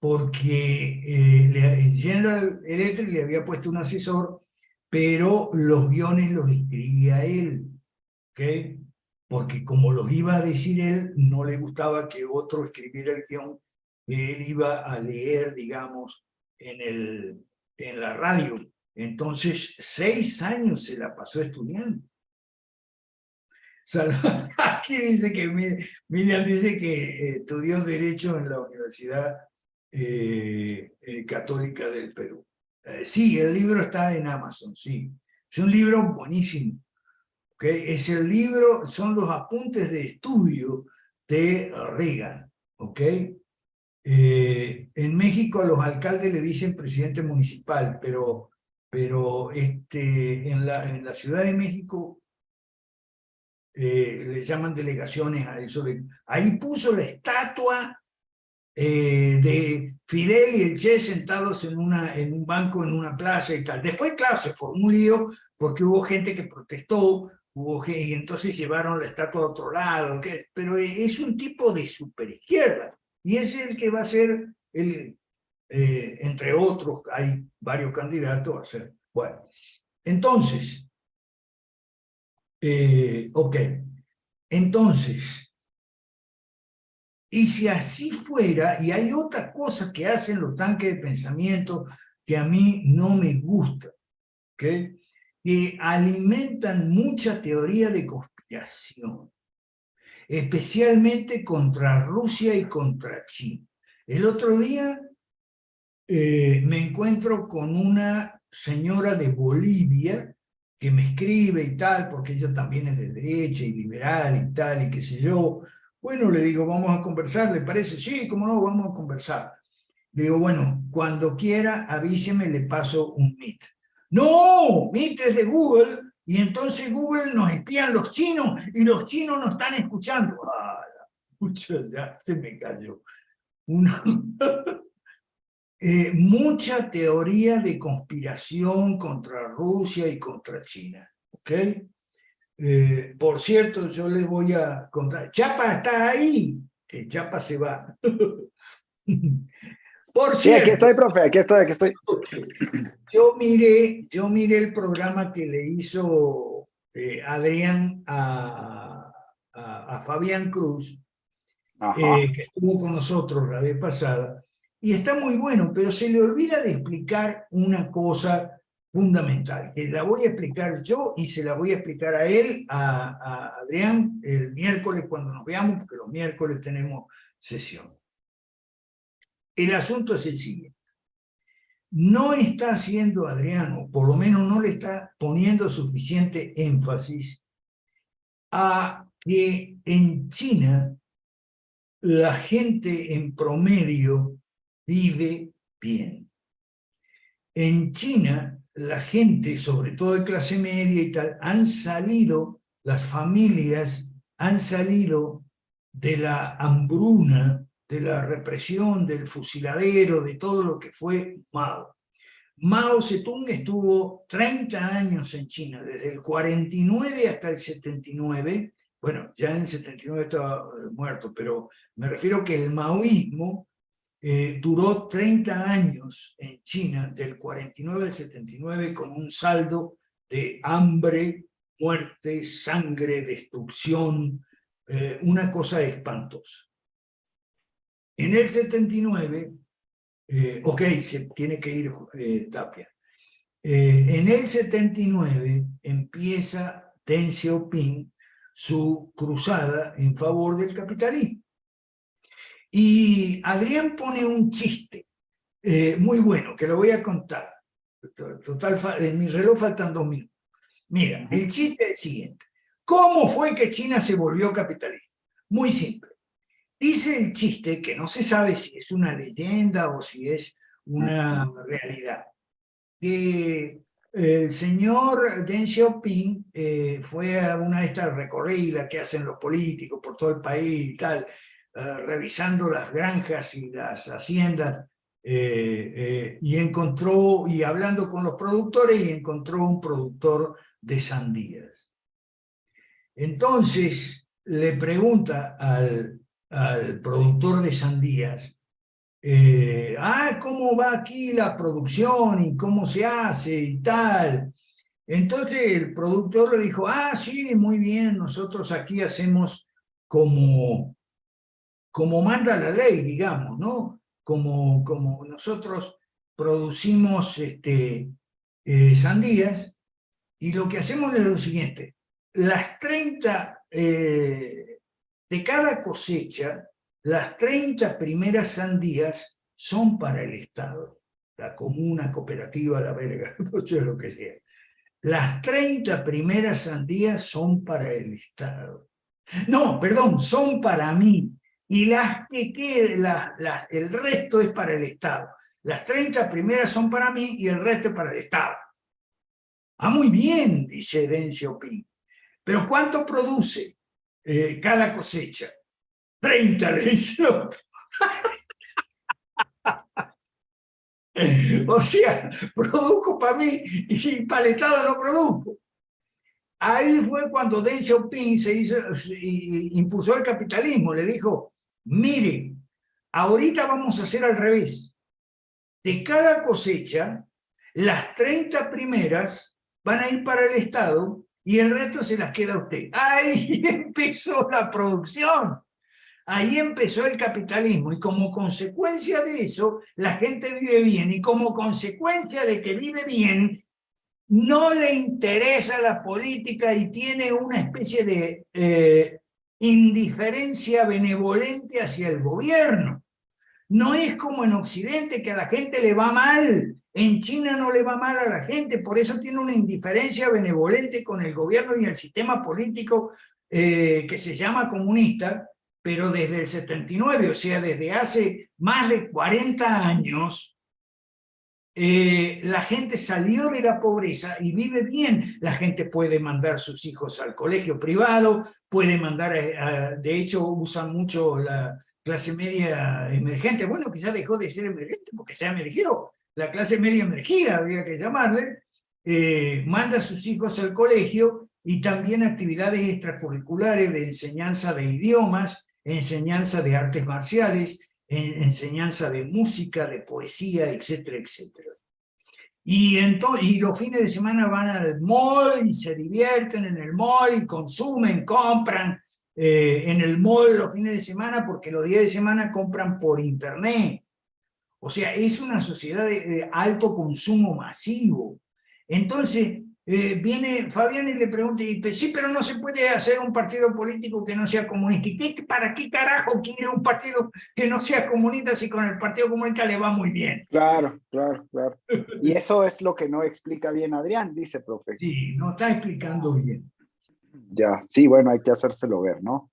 Porque General Electric le había puesto un asesor, pero los guiones los escribía él. ¿Ok? Porque como los iba a decir él, no le gustaba que otro escribiera el guión que él iba a leer, digamos, en la radio. Entonces, 6 años se la pasó estudiando. Aquí dice que Miriam dice que estudió Derecho en la Universidad Católica del Perú. Sí, el libro está en Amazon, sí. Es un libro buenísimo. ¿Okay? Es el libro, son los apuntes de estudio de Reagan. ¿Okay? En México a los alcaldes le dicen presidente municipal, pero en la Ciudad de México le llaman delegaciones a eso. Ahí puso la estatua de Fidel y el Che sentados en un banco en una plaza y tal. Después, claro, se formó un lío porque hubo gente que protestó, y entonces llevaron la estatua a otro lado, pero es un tipo de superizquierda, y es el que va a ser, entre otros, hay varios candidatos a ser. Bueno, entonces, ok, entonces, y si así fuera, y hay otra cosa que hacen los tanques de pensamiento que a mí no me gusta, ¿okay? Que alimentan mucha teoría de conspiración, especialmente contra Rusia y contra China. El otro día me encuentro con una señora de Bolivia que me escribe y tal, porque ella también es de derecha y liberal y tal, y qué sé yo. Bueno, le digo, vamos a conversar, ¿le parece? Sí, cómo no, vamos a conversar. Le digo, bueno, cuando quiera, avíseme, le paso un Meet. No, Meet es de Google, y entonces Google nos espían los chinos, y los chinos nos están escuchando. Ah, ya se me cayó. Mucha teoría de conspiración contra Rusia y contra China. ¿Ok? Por cierto, yo les voy a contar. Chapa está ahí, que Chapa se va. Por Sí, aquí cierto, estoy, profe, aquí estoy. yo miré el programa que le hizo Adrián a Fabián Cruz, que estuvo con nosotros la vez pasada, y está muy bueno, pero se le olvida de explicar una cosa fundamental, que la voy a explicar yo y se la voy a explicar a él, a Adrián, el miércoles cuando nos veamos, porque los miércoles tenemos sesión. El asunto es el siguiente. No está haciendo Adrián, o por lo menos no le está poniendo suficiente énfasis a que en China la gente en promedio vive bien. En China, la gente, sobre todo de clase media y tal, las familias han salido de la hambruna, de la represión, del fusiladero, de todo lo que fue Mao. Mao Zedong estuvo 30 años en China, desde el 49 hasta el 79. Bueno, ya en el 79 estaba muerto, pero me refiero que el maoísmo duró 30 años en China, del 49 al 79, con un saldo de hambre, muerte, sangre, destrucción, una cosa espantosa. En el 79, ok, se tiene que ir Tapia. En el 79 empieza Deng Xiaoping su cruzada en favor del capitalismo. Y Adrián pone un chiste muy bueno, que lo voy a contar. Total, en mi reloj faltan 2 minutos. Mira, el chiste es el siguiente. ¿Cómo fue que China se volvió capitalista? Muy simple. Dice el chiste, que no se sabe si es una leyenda o si es una realidad, que el señor Deng Xiaoping fue a una de estas recorridas que hacen los políticos por todo el país y tal, revisando las granjas y las haciendas, y encontró, y hablando con los productores, y encontró un productor de sandías. Entonces le pregunta al productor de sandías, ¿cómo va aquí la producción y cómo se hace y tal? Entonces el productor le dijo, sí, muy bien, nosotros aquí hacemos como manda la ley, digamos, ¿no? Como nosotros producimos sandías, y lo que hacemos es lo siguiente: las 30, de cada cosecha, las 30 primeras sandías son para el Estado, la comuna, cooperativa, la verga, no sé lo que sea. Las 30 primeras sandías son para el Estado. No, perdón, son para mí. Y las que queden, el resto es para el Estado. Las 30 primeras son para mí y el resto es para el Estado. Muy bien, dice Deng Xiaoping. ¿Pero cuánto produce cada cosecha? 30, le dice otro. O sea, produzco para mí y para el Estado no produzco. Ahí fue cuando Deng Xiaoping impulsó el capitalismo. Le dijo, mire, ahorita vamos a hacer al revés. De cada cosecha, las 30 primeras van a ir para el Estado y el resto se las queda a usted. Ahí empezó la producción. Ahí empezó el capitalismo, y como consecuencia de eso, la gente vive bien, y como consecuencia de que vive bien, no le interesa la política y tiene una especie de indiferencia benevolente hacia el gobierno. No es como en Occidente, que a la gente le va mal. En China no le va mal a la gente, por eso tiene una indiferencia benevolente con el gobierno y el sistema político que se llama comunista, pero desde el 79, o sea, desde hace más de 40 años, la gente salió de la pobreza y vive bien. La gente puede mandar sus hijos al colegio privado, puede mandar, de hecho usan mucho la clase media emergente. Bueno, que ya dejó de ser emergente porque se emergió. La clase media emergida, habría que llamarle, manda a sus hijos al colegio, y también actividades extracurriculares de enseñanza de idiomas, enseñanza de artes marciales, enseñanza de música, de poesía, etcétera, etcétera. Y los fines de semana van al mall y se divierten en el mall y consumen, compran en el mall los fines de semana, porque los días de semana compran por internet. O sea, es una sociedad de alto consumo masivo. Entonces, viene Fabián y le pregunta, y dice, sí, pero no se puede hacer un partido político que no sea comunista. ¿Y para qué carajo quiere un partido que no sea comunista si con el Partido Comunista le va muy bien? Claro. Y eso es lo que no explica bien Adrián, dice, profe. Sí, no está explicando bien. Ya, sí, bueno, hay que hacérselo ver, ¿no?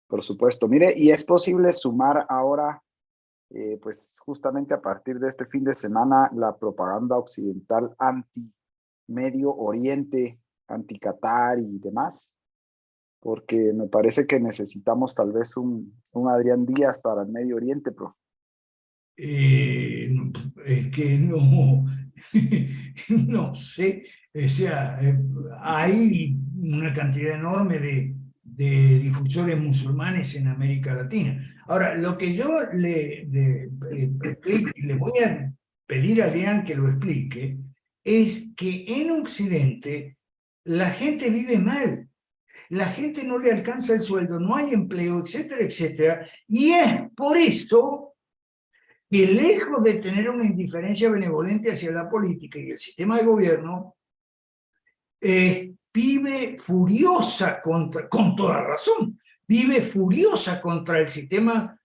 Por supuesto. Mire, y es posible sumar ahora, pues justamente a partir de este fin de semana, la propaganda occidental anti-Medio Oriente, anti-Qatar y demás, porque me parece que necesitamos tal vez un Adrián Díaz para el Medio Oriente, profe. Es que no, no sé, o sea, hay una cantidad enorme de difusores musulmanes en América Latina. Ahora, lo que yo le voy a pedir a Adrián que lo explique, es que en Occidente la gente vive mal. La gente no le alcanza el sueldo, no hay empleo, etcétera, etcétera. Y es por eso que lejos de tener una indiferencia benevolente hacia la política y el sistema de gobierno, vive furiosa con toda razón, vive furiosa contra el sistema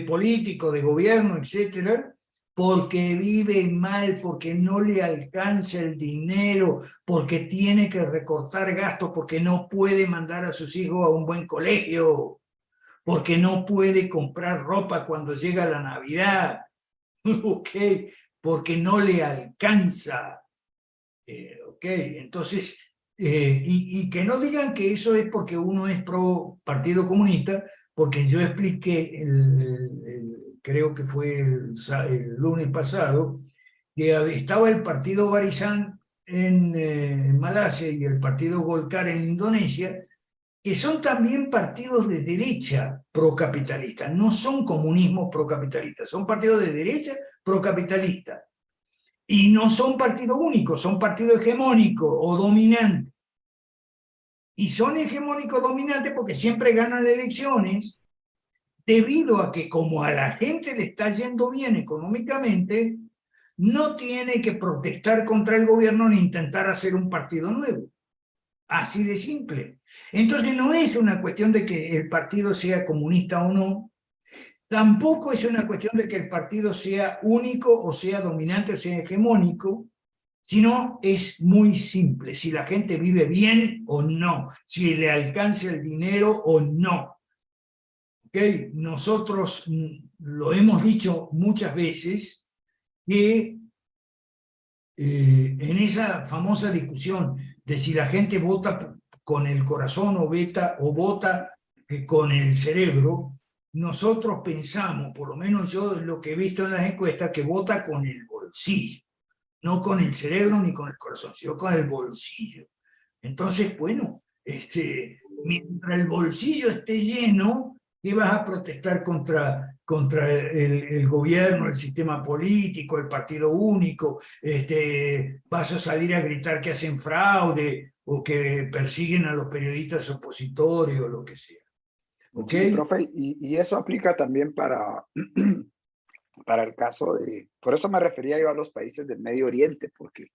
político, de gobierno, etcétera, porque vive mal, porque no le alcanza el dinero, porque tiene que recortar gastos, porque no puede mandar a sus hijos a un buen colegio, porque no puede comprar ropa cuando llega la Navidad, ¿ok? Porque no le alcanza, ¿ok? Entonces, y que no digan que eso es porque uno es pro Partido Comunista, porque yo expliqué, creo que fue el lunes pasado, que estaba el partido Barisan en Malasia y el partido Golkar en Indonesia, que son también partidos de derecha procapitalistas, no son comunismo procapitalistas, son partidos de derecha procapitalistas. Y no son partidos únicos, son partidos hegemónicos o dominantes. Y son hegemónicos dominantes porque siempre ganan las elecciones, debido a que como a la gente le está yendo bien económicamente, no tiene que protestar contra el gobierno ni intentar hacer un partido nuevo. Así de simple. Entonces no es una cuestión de que el partido sea comunista o no, tampoco es una cuestión de que el partido sea único o sea dominante o sea hegemónico, sino es muy simple, si la gente vive bien o no, si le alcanza el dinero o no. ¿Okay? Nosotros lo hemos dicho muchas veces que en esa famosa discusión de si la gente vota con el corazón o vota con el cerebro, nosotros pensamos, por lo menos yo lo que he visto en las encuestas, que vota con el bolsillo, no con el cerebro ni con el corazón, sino con el bolsillo. Entonces, bueno, mientras el bolsillo esté lleno, ¿qué vas a protestar contra el gobierno, el sistema político, el partido único? ¿Vas a salir a gritar que hacen fraude o que persiguen a los periodistas opositores o lo que sea? ¿Okay? Sí, profe, y eso aplica también para, para el caso de... Por eso me refería yo a los países del Medio Oriente, porque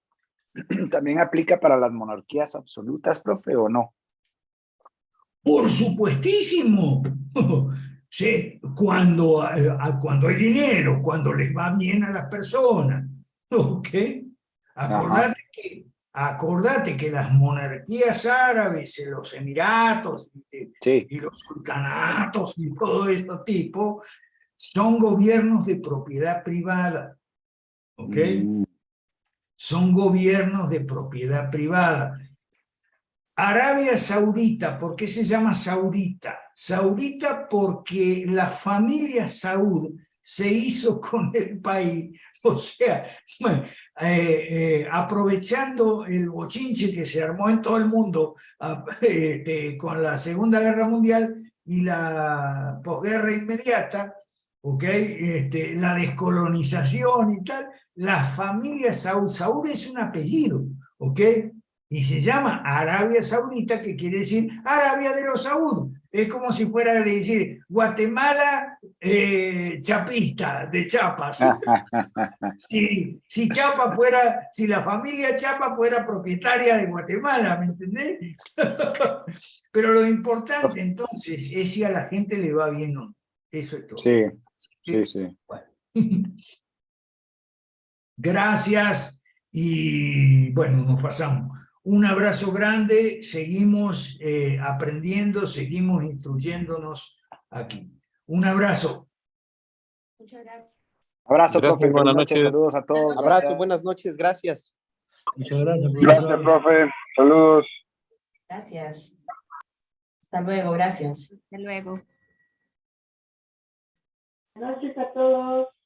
también aplica para las monarquías absolutas, profe, ¿o no? Por supuestísimo. Sí, cuando hay dinero, cuando les va bien a las personas. ¿Ok? Acordate que las monarquías árabes, los emiratos Sí. y los sultanatos y todo este tipo son gobiernos de propiedad privada. ¿Ok? Son gobiernos de propiedad privada. Arabia Saudita, ¿por qué se llama saudita? Saudita porque la familia Saud se hizo con el país, o sea, aprovechando el bochinche que se armó en todo el mundo con la Segunda Guerra Mundial y la posguerra inmediata, ¿okay? La descolonización y tal, la familia Saud, Saud es un apellido, ¿ok? Y se llama Arabia Saudita, que quiere decir Arabia de los Saud. Es como si fuera de decir Guatemala chapista, de Chiapas. Si Chiapas fuera, si la familia Chiapas fuera propietaria de Guatemala, ¿me entendés? Pero lo importante entonces es si a la gente le va bien o no. Eso es todo. Sí, sí, sí. Bueno. Gracias y bueno, nos pasamos. Un abrazo grande, seguimos aprendiendo, seguimos instruyéndonos aquí. Un abrazo. Muchas gracias. Abrazo, Gracias, profe. buenas Buenas noches. noches. Saludos a todos. Abrazo, buenas noches, gracias. Muchas gracias. Gracias, profe. Saludos. Gracias. Hasta luego, gracias. Hasta luego. Buenas noches a todos.